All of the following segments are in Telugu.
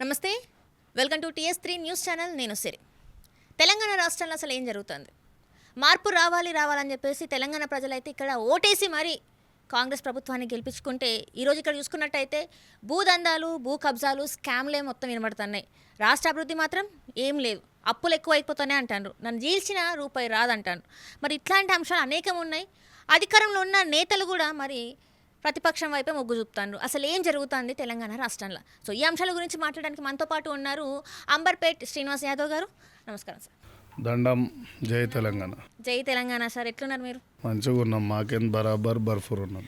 నమస్తే, welcome to TS3 news channel. నేను సిరి. తెలంగాణ రాష్ట్రంలో అసలు ఏం జరుగుతుంది? మార్పు రావాలని చెప్పేసి తెలంగాణ ప్రజలైతే ఇక్కడ ఓటేసి మరి కాంగ్రెస్ ప్రభుత్వాన్ని గెలిపించుకుంటే ఈరోజు ఇక్కడ చూసుకున్నట్టయితే భూదందాలు, భూ కబ్జాలు, స్కామ్లే మొత్తం వినబడుతున్నాయి. రాష్ట్ర అభివృద్ధి మాత్రం ఏం లేదు. అప్పులు ఎక్కువ అయిపోతానే అంటారు. నన్ను జీల్చిన రూపాయి రాదంటాను. మరి ఇట్లాంటి అంశాలు అనేకం ఉన్నాయి. అధికారంలో ఉన్న నేతలు కూడా మరి ప్రతిపక్షం వైపే మొగ్గు చూపుతారు. అసలు ఏం జరుగుతుంది తెలంగాణ రాష్ట్రంలో? సో ఈ అంశాల గురించి మాట్లాడడానికి మనతో పాటు ఉన్నారు అంబర్పేట్ శ్రీనివాస్ యాదవ్ గారు. నమస్కారం సార్. దండం. జై తెలంగాణ. జై తెలంగాణ సార్. ఎట్లున్నారు మీరు? మంచిగా ఉన్నాం. మాకేం బరాబర్ బర్ఫూర్ ఉన్నాం.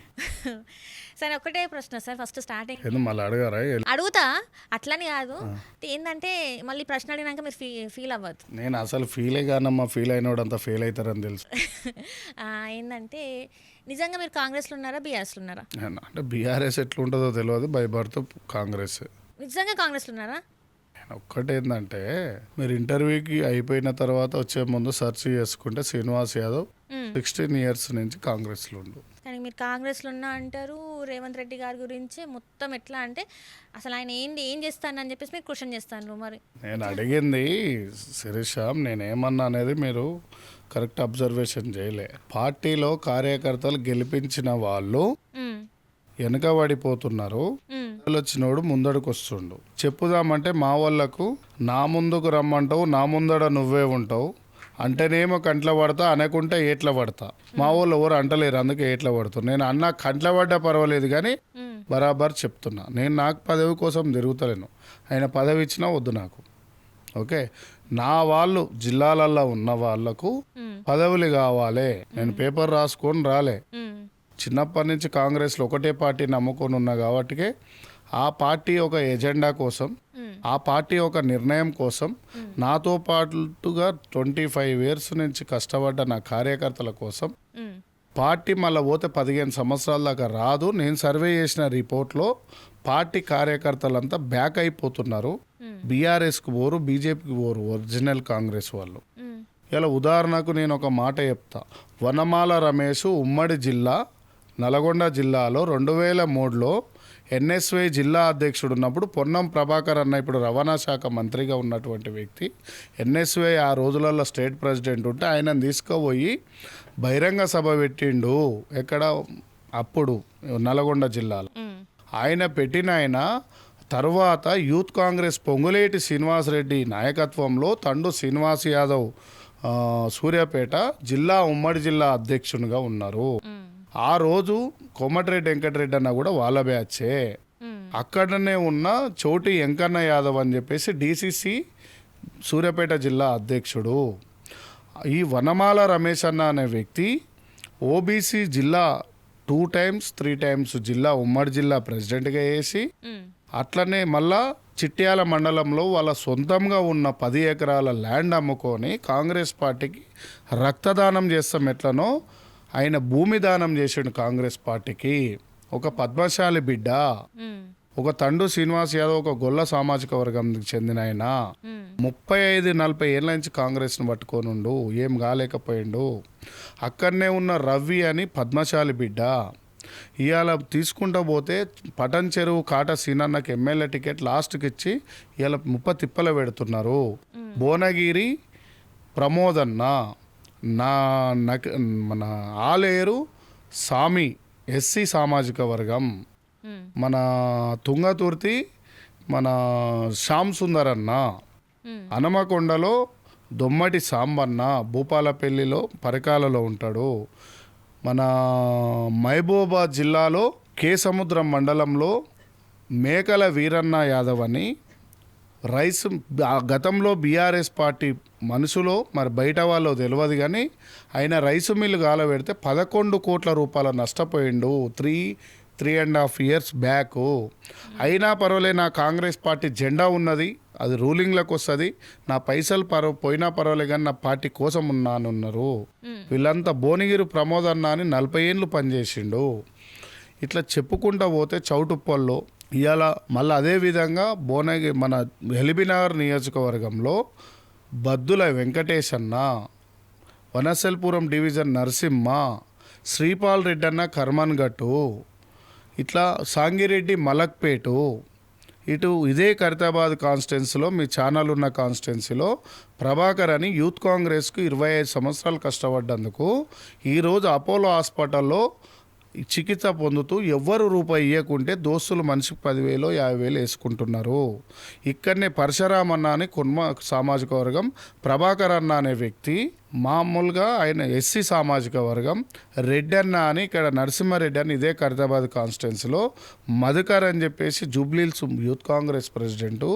సార్ ఒకటే ప్రశ్న సార్, ఫస్ట్ స్టార్టింగ్ మళ్ళీ అడగారా? అడుగుతా, అట్లని కాదు. ఏంటంటే మళ్ళీ ప్రశ్న అడిగినాక మీరు ఫీల్ అవ్వద్దు. నేను అసలు ఫీలే కానమ్మా. ఫీల్ అయినోడు అంతా ఫెయిల్ అవుతారని తెలుసు. ఏంటంటే నిజంగా మీరు కాంగ్రెస్లో ఉన్నారా, బీఆర్ఎస్లో ఉన్నారా? అంటే బీఆర్ఎస్ ఎట్లుంటుందో తెలియదు, బై బర్త్ కాంగ్రెస్. నిజంగా కాంగ్రెస్లో ఉన్నారా? ఒక్కటేందంటే మీరు ఇంటర్వ్యూకి అయిపోయిన తర్వాత వచ్చే ముందు సెర్చ్ చేసుకుంటే శ్రీనివాస్ యాదవ్ 16 years నుంచి కాంగ్రెస్లో ఉండు. కానీ మీరు కాంగ్రెస్లో ఉన్నా అంటారు. రేవంత్ రెడ్డి గారి గురించి మొత్తం ఎట్లా అంటే అసలు ఆయన ఏం చేస్తానని చెప్పేసి మీరు క్వశ్చన్ చేస్తాను. మరి నేను అడిగింది శిరీష, నేనేమన్నా అనేది మీరు కరెక్ట్ అబ్జర్వేషన్ చేయలే. పార్టీలో కార్యకర్తలు గెలిపించిన వాళ్ళు వెనకబడిపోతున్నారు. వచ్చినోడు ముందడుకు వస్తుండు. చెప్పుదామంటే మా వాళ్ళకు నా ముందుకు రమ్మంటావు, నా ముందడ నువ్వే ఉంటావు అంటేనేమో కంట్ల పడతా, అనకుంటే ఏట్ల పడతా. మా వాళ్ళు ఎవరు అంటలేరు, అందుకే ఏట్ల పడుతున్నా. నేను అన్న కంట్ల పడ్డా పర్వాలేదు కానీ బరాబర్ చెప్తున్నా. నేను నాకు పదవి కోసం తిరుగుతలేను. ఆయన పదవి ఇచ్చినా వద్దు నాకు. ఓకే, నా వాళ్ళు జిల్లాలల్లో ఉన్న వాళ్లకు పదవులు కావాలి. నేను పేపర్ రాసుకొని రాలే. చిన్నప్పటి నుంచి కాంగ్రెస్లో ఒకటే పార్టీ నమ్ముకొని ఉన్నా కాబట్టి ఆ పార్టీ ఒక ఎజెండా కోసం, ఆ పార్టీ ఒక నిర్ణయం కోసం నాతో పాటుగా 25 years నుంచి కష్టపడ్డ నా కార్యకర్తల కోసం పార్టీ మళ్ళీ పోతే 15 సంవత్సరాల దాకా రాదు. నేను సర్వే చేసిన రిపోర్ట్లో పార్టీ కార్యకర్తలంతా బ్యాక్ అయిపోతున్నారు. బీఆర్ఎస్కి పోరు, బీజేపీకి పోరు, ఒరిజినల్ కాంగ్రెస్ వాళ్ళు. ఇలా ఉదాహరణకు నేను ఒక మాట చెప్తా. వనమాల రమేష్ ఉమ్మడి జిల్లా నల్గొండ జిల్లాలో 2003లో NSY జిల్లా అధ్యక్షుడు ఉన్నప్పుడు పొన్నం ప్రభాకర్ అన్న ఇప్పుడు రవాణా శాఖ మంత్రిగా ఉన్నటువంటి వ్యక్తి, NSY ఆ రోజులలో స్టేట్ ప్రెసిడెంట్ ఉంటే ఆయనను తీసుకుపోయి బహిరంగ సభ పెట్టిండు. ఎక్కడ? అప్పుడు నల్గొండ జిల్లాలో. ఆయన పెట్టిన తర్వాత యూత్ కాంగ్రెస్ పొంగులేటి శ్రీనివాసరెడ్డి నాయకత్వంలో తండు శ్రీనివాస్ యాదవ్ సూర్యాపేట జిల్లా ఉమ్మడి జిల్లా అధ్యక్షునిగా ఉన్నారు. ఆ రోజు కోమటిరెడ్డి వెంకటరెడ్డి అన్న కూడా వాళ్ళ బ్యాచే. అక్కడనే ఉన్న చోటి వెంకన్న యాదవ్ అని చెప్పేసి DCC సూర్యాపేట జిల్లా అధ్యక్షుడు. ఈ వనమాల రమేష్ అన్న అనే వ్యక్తి OBC జిల్లా 2 times 3 times జిల్లా ఉమ్మడి జిల్లా ప్రెసిడెంట్గా వేసి అట్లనే మళ్ళా చిట్యాల మండలంలో వాళ్ళ సొంతంగా ఉన్న 10 ఎకరాల ల్యాండ్ అమ్ముకొని కాంగ్రెస్ పార్టీకి రక్తదానం చేస్తాం ఎట్లనో ఆయన భూమి దానం చేసాడు కాంగ్రెస్ పార్టీకి. ఒక పద్మశాలి బిడ్డ, ఒక తండు శ్రీనివాస్ యాదవ్ ఒక గొల్ల సామాజిక వర్గానికి చెందిన ఆయన 35-40 ఏళ్ళ నుంచి కాంగ్రెస్ను పట్టుకోనుండు, ఏం కాలేకపోయిండు. అక్కడనే ఉన్న రవి అని పద్మశాలి బిడ్డ. ఇవాళ తీసుకుంటూ పోతే పటన్ చెరువు కాట సీనన్నకి ఎమ్మెల్యే టికెట్ లాస్ట్కి ఇచ్చి ఇవాళ తిప్పలు పెడుతున్నారు. భువనగిరి ప్రమోదన్న, మన ఆలేరు సామి SC సామాజిక వర్గం, మన తుంగతుర్తి మన శ్యామ్ సుందర్ అన్న, హనుమకొండలో దొమ్మటి సాంబన్న భూపాలపల్లిలో పరికాలలో ఉంటాడు. మన మహబూబాబాద్ జిల్లాలో కేసముద్రం మండలంలో మేకల వీరన్న యాదవ్ అని రైస్ గతంలో బీఆర్ఎస్ పార్టీ మనసులో మరి బయట వాళ్ళు తెలియదు కానీ ఆయన రైసు మిల్లు గాలబెడితే 11 కోట్ల రూపాయల నష్టపోయిండు 3.5 years బ్యాక్. అయినా పర్వాలే, నా కాంగ్రెస్ పార్టీ జెండా ఉన్నది, అది రూలింగ్లోకి వస్తుంది, నా పైసలు పోయినా పర్వాలే కానీ నా పార్టీ కోసం ఉన్నానున్నారు. వీళ్ళంతా భువనగిరి ప్రమోద్ అన్న అని 40 ఏళ్ళు పనిచేసిండు. ఇట్లా చెప్పుకుంటూ పోతే చౌటుప్పల్లో ఇవాళ మళ్ళీ అదేవిధంగా భువనగిరి మన ఎల్బీనగర్ నియోజకవర్గంలో బద్దుల వెంకటేష్ అన్న, వనసల్పురం డివిజన్ నరసింహ, శ్రీపాల్ రెడ్డి అన్న కర్మన్ గట్టు, ఇట్లా సాంగిరెడ్డి మలక్పేటు, ఇటు ఇదే ఖైరతాబాద్ కాన్స్టిట్యున్సీలో మీ ఛానల్ ఉన్న కాన్స్టిట్యున్సీలో ప్రభాకర్ అని యూత్ కాంగ్రెస్కు 25 సంవత్సరాలు కష్టపడ్డందుకు ఈరోజు అపోలో హాస్పిటల్లో చికిత్స పొందుతూ ఎవ్వరు రూపాయి ఇవ్వకుంటే దోస్తులు మనిషికి 10,000 50,000 వేసుకుంటున్నారు. ఇక్కడనే పరశురామ్ అన్న అని కుర్మ సామాజిక వర్గం, ప్రభాకర్ అన్న అనే వ్యక్తి మామూలుగా ఆయన ఎస్సీ సామాజిక వర్గం, రెడ్డి అన్న అని ఇక్కడ నరసింహారెడ్డి అని ఇదే ఖైరతాబాద్ కాన్స్టిట్యున్సీలో, మధుకర్ అని చెప్పేసి జూబ్లీహిల్స్ యూత్ కాంగ్రెస్ ప్రెసిడెంటు,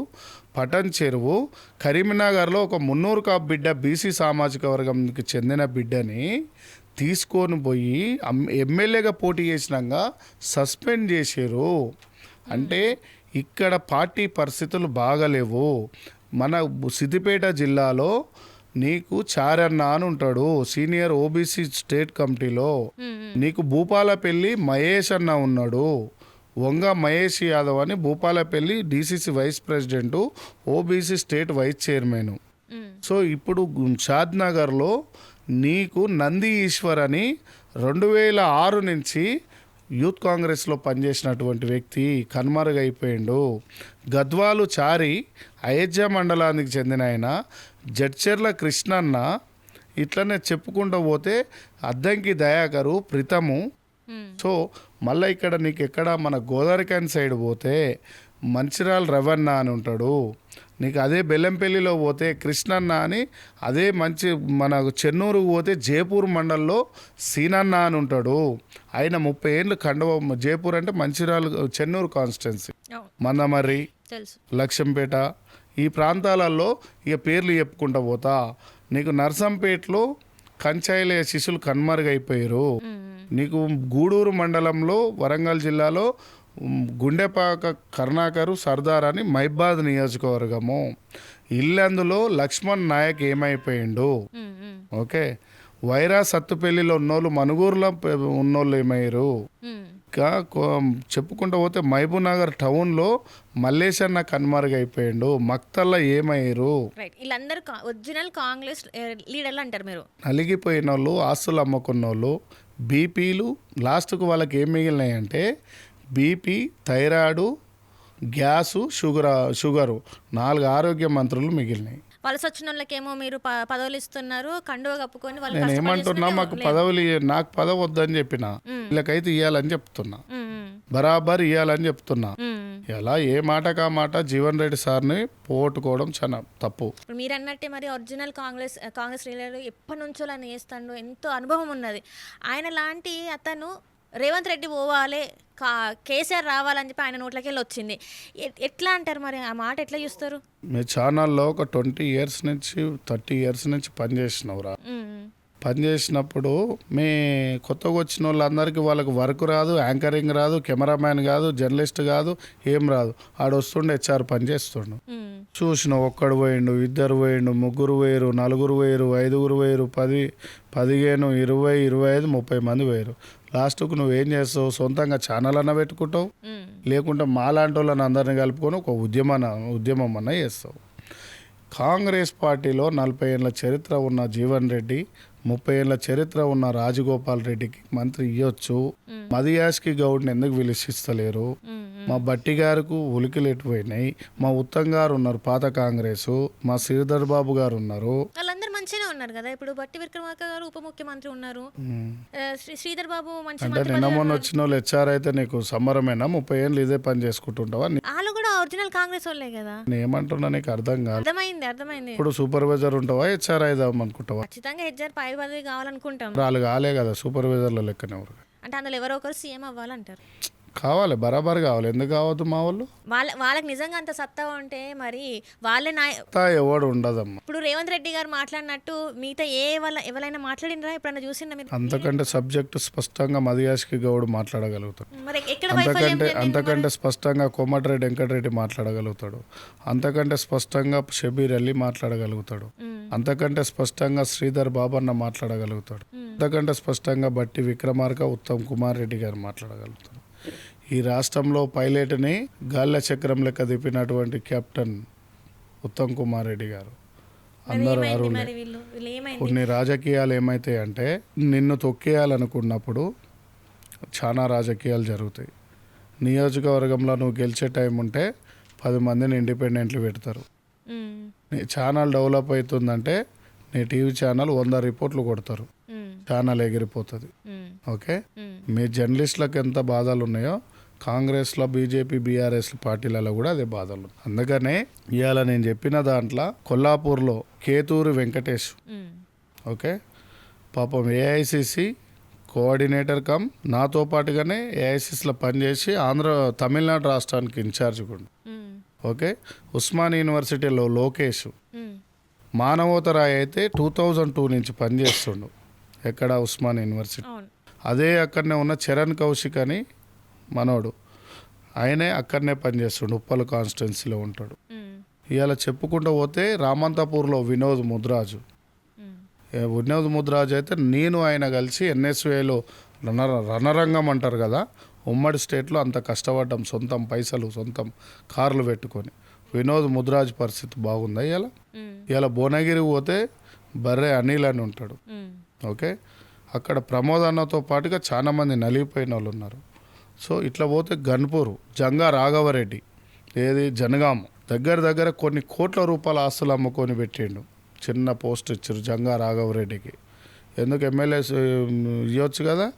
పటన్ చెరువు, కరీంనగర్లో ఒక 300 కాపు బిడ్డ బీసీ సామాజిక వర్గంకి చెందిన బిడ్డని తీసుకొని పోయి ఎమ్మెల్యేగా పోటీ చేసినాక సస్పెండ్ చేశారు. అంటే ఇక్కడ పార్టీ పరిస్థితులు బాగలేవు. మన సిద్దిపేట జిల్లాలో నీకు చారన్న అని ఉంటాడు సీనియర్ ఓబీసీ స్టేట్ కమిటీలో, నీకు భూపాలపల్లి మహేష్ అన్న ఉన్నాడు, వంగ మహేష్ యాదవ్ అని Bhupalpally DCC vice president, OBC state vice chairman. So ఇప్పుడు షాద్నగర్లో నీకు నంది ఈశ్వర్ అని 2006 నుంచి యూత్ కాంగ్రెస్లో పనిచేసినటువంటి వ్యక్తి కనుమరుగైపోయిండు. గద్వాలు చారి అయోధ్య మండలానికి చెందిన ఆయన, జడ్చెర్ల కృష్ణన్న, ఇట్లనే చెప్పుకుంటూ పోతే అద్దంకి దయాకరు, ప్రితము. సో మళ్ళీ ఇక్కడ నీకు ఎక్కడ మన గోదావరికాని సైడ్ పోతే మంచిర్యాల రవణ అని ఉంటాడు, నీకు అదే బెల్లంపల్లిలో పోతే కృష్ణన్న అని, అదే మన చెన్నూరు పోతే జైపూర్ మండల్లో సీనన్న అని ఉంటాడు. ఆయన 30 ఏళ్ళు కండవ, జైపూర్ అంటే మంచిర్యాల చెన్నూరు కాన్స్టిట్యున్సీ, మందమర్రి, లక్ష్యంపేట ఈ ప్రాంతాలలో ఇక పేర్లు చెప్పుకుంటూ పోతా. నీకు నర్సంపేటలో కంచాయిల శిశువులు కనుమరుగైపోయారు. నీకు గూడూరు మండలంలో వరంగల్ జిల్లాలో గుండెపాక కరుణాకరు సర్దార్ అని మైబాద్ నియోజకవర్గము. ఇల్లందులో లక్ష్మణ్ నాయక్ ఏమైపోయిండు. ఓకే, వైరా సత్తుపల్లిలో ఉన్నోళ్ళు, మనుగూరులో ఉన్నోళ్ళు ఏమయ్యారు. ఇంకా చెప్పుకుంటూ పోతే మహబూబ్నగర్ టౌన్లో మల్లేశన్న కనుమరుగైపోయిండు. మక్తల్లో ఏమయ్యారు. వీళ్ళందరూ ఒరిజినల్ కాంగ్రెస్ లీడర్లు అంటారు మీరు. నలిగిపోయిన వాళ్ళు, ఆస్తులు అమ్ముకున్న వాళ్ళు, బీపీలు, లాస్ట్కు వాళ్ళకి ఏం మిగిలినాయంటే బీపీ, థైరాయిడ్, గ్యాసు, షుగరు 4 ఆరోగ్య మంత్రులు మిగిలినాయి. వలస వచ్చిన వాళ్ళకేమో మీరు పదవులు ఇస్తున్నారు, కండువ కప్పుకొని. నేను ఏమంటున్నా, మాకు పదవులు నాకు పదవి వద్దని చెప్పిన, వీళ్ళకైతే ఇవ్వాలని చెప్తున్నా, బరాబర్ ఇవ్వాలని చెప్తున్నా. ఎలా ఏ మాటకా మాట జీవన్ రెడ్డి సార్ని పోగొట్టుకోవడం చాలా తప్పు. ఇప్పుడు మీరు అన్నట్టే మరి ఒరిజినల్ కాంగ్రెస్ లీడర్ ఎప్పటి నుంచో ఆయన చేస్తాడు, ఎంతో అనుభవం ఉన్నది. ఆయన లాంటి అతను రేవంత్ రెడ్డి పోవాలి, కేసీఆర్ రావాలని చెప్పి ఆయన నోట్లకి వెళ్ళి వచ్చింది. ఎట్లా అంటారు మరి, ఆ మాట ఎట్లా చూస్తారు? మీ ఛానల్లో ఒక 20 years నుంచి 30 years నుంచి పనిచేసినవురా. పనిచేసినప్పుడు మీ కొత్తగా వచ్చిన వాళ్ళందరికీ వాళ్ళకి వర్క్ రాదు, యాంకరింగ్ రాదు, కెమెరామ్యాన్ కాదు, జర్నలిస్ట్ కాదు, ఏం రాదు. ఆడొస్తుండే హెచ్ఆర్ పని చేస్తుండు. చూసిన ఒక్కడు పోయిండు, 2 పోయిండు, 3 పోయారు, 4 పోయారు, 5 పోయారు, 10, 15, 20, 25, 30 మంది పోయారు. లాస్ట్కు నువ్వేం చేస్తావు, సొంతంగా ఛానల్ అన్న పెట్టుకుంటావు, లేకుంటే మాలాంటి వాళ్ళని అందరినీ కలుపుకొని ఒక ఉద్యమం అన్న చేస్తావు. కాంగ్రెస్ పార్టీలో 40 ఏళ్ళ చరిత్ర ఉన్న జీవన్ రెడ్డి, 30 ఏళ్ళ చరిత్ర ఉన్న రాజగోపాల్ రెడ్డికి మంత్రి ఇవ్వచ్చు. మదియాస్కి గౌడ్ని ఎందుకు పిలిచిస్తలేరు? మా బట్టి గారికి ఉలికిలు ఎట్టిపోయినాయి. మా ఉత్తమ్ గారు ఉన్నారు పాత కాంగ్రెస్, మా శ్రీధర్ బాబు గారు ఉన్నారు, వాళ్ళందరూ మంచిగానే ఉన్నారు కదా. ఇప్పుడు బట్టి విక్రమార్క గారు ఉప ముఖ్యమంత్రి ఉన్నారు, శ్రీధర్ బాబు మంచి. అంటే నిన్న మొన్న వచ్చిన వాళ్ళు హెచ్ఆర్ అయితే నీకు సంబరమేనా? 30 ఏళ్ళు ఇదే పని చేసుకుంటుంటావా? వాళ్ళు కూడా ఒరిజినల్ కాంగ్రెస్ వాళ్ళే కదా. నేను ఏమంటున్నా నీకు అర్థం కాదు. అర్థమైంది. ఇప్పుడు సూపర్వైజర్ ఉంటావా, హెచ్ఆర్ అయిదాం అనుకుంటావా? ఖచ్చితంగా హెచ్ఆర్ పై పదవి కావాలనుకుంటాం. వాళ్ళు కాలే కదా సూపర్వైజర్ల లెక్కనే. అంటే అందులో ఎవరో ఒకరు సీఎం అవ్వాలంటారు. కావాలి, బరాబర్ కావాలి. ఎందుకు కావద్దు? మా వాళ్ళు వాళ్ళకి నిజంగా అంత సత్తా ఉంటే మరి వాళ్ళే ఎవడు ఉండదమ్మా. ఇప్పుడు రేవంత్ రెడ్డి గారు మాట్లాడినట్టు మిగతా ఎవరైనా మాట్లాడినరా? ఎప్పుడైనా చూసిందా మీరు? అంతకంటే సబ్జెక్టు స్పష్టంగా మదియాస్కి గౌడ్ మాట్లాడగలుగుతాడు. మరి అంతకంటే స్పష్టంగా కోమటిరెడ్డి వెంకటరెడ్డి మాట్లాడగలుగుతాడు. అంతకంటే స్పష్టంగా షబీర్ అలీ మాట్లాడగలుగుతాడు. అంతకంటే స్పష్టంగా శ్రీధర్ బాబన్న మాట్లాడగలుగుతాడు. అంతకంటే స్పష్టంగా బట్టి విక్రమార్క, ఉత్తమ్ కుమార్ రెడ్డి గారు మాట్లాడగలుగుతాడు. ఈ రాష్ట్రంలో పైలట్ని గాల్ల చక్రం లెక్క తిప్పినటువంటి కెప్టెన్ ఉత్తమ్ కుమార్ రెడ్డి గారు. అందరూ అరువులే. కొన్ని రాజకీయాలు ఏమైతాయి అంటే, నిన్ను తొక్కేయాలనుకున్నప్పుడు చాలా రాజకీయాలు జరుగుతాయి. నియోజకవర్గంలో నువ్వు గెలిచే టైం ఉంటే 10 మందిని ఇండిపెండెంట్లు పెడతారు. మ్మ్. నీ ఛానల్ డెవలప్ అవుతుందంటే నీ టీవీ ఛానల్ 100 రిపోర్ట్లు కొడతారు, మ్మ్. ఛానల్ ఎగిరిపోతుంది. మ్మ్. ఓకే, మ్మ్. మీ జర్నలిస్టులకు ఎంత బాధలు ఉన్నాయో కాంగ్రెస్లో, బీజేపీ, బీఆర్ఎస్ పార్టీలలో కూడా అదే బాధలు ఉన్నాయి. అందుకనే ఇవాళ నేను చెప్పిన దాంట్లో కొల్లాపూర్లో కేతూరి వెంకటేష్, మ్మ్. ఓకే, పాపం ఏఐసిసి కోఆర్డినేటర్ కమ్ నాతో పాటుగానే ఏఐసిసిలో పనిచేసి తమిళనాడు రాష్ట్రానికి ఇన్ఛార్జ్ కూడా. మ్మ్. ఓకే, ఉస్మాన్ యూనివర్సిటీలో లోకేష్ మ్మ్. మానవోతరాయ్ అయితే 2002 నుంచి పనిచేస్తుండు ఎక్కడ ఉస్మాన్ యూనివర్సిటీ. అవును. అదే అక్కడనే ఉన్న చరణ్ కౌశిక్ అని మనోడు, ఆయనే అక్కడనే పనిచేస్తుండు, ఉప్పల్ కాన్స్టిట్యున్సీలో ఉంటాడు. మ్మ్. ఇవాళ చెప్పుకుంటూ పోతే రామంతపూర్లో వినోద్ ముద్రాజు, మ్మ్. వినోద్ ముద్రాజు అయితే నేను ఆయన కలిసి ఎన్ఎస్ఏలో రణరంగం అంటారు కదా, ఉమ్మడి స్టేట్లో అంత కష్టపడ్డాం, సొంతం పైసలు, సొంతం కార్లు పెట్టుకొని. వినోద్ ముద్రాజ్ పరిస్థితి బాగుందా ఇవాళ? మ్మ్. ఇవాళ భువనగిరి పోతే బర్రె అనిల్ అని ఉంటాడు. మ్మ్. ఓకే, అక్కడ ప్రమోద్ అన్నతో పాటుగా చాలా మంది నలిగిపోయిన వాళ్ళు ఉన్నారు. సో ఇట్లా పోతే గన్పూర్ జంగా రాఘవరెడ్డి, ఏది జనగామ, దగ్గర కొన్ని కోట్ల రూపాయల ఆస్తులు అమ్ముకొని పెట్టిండు. చిన్న పోస్ట్ ఇచ్చారు జంగా రాఘవరెడ్డికి. ఎందుకు ఎమ్మెల్యే ఇవ్వచ్చు కదా,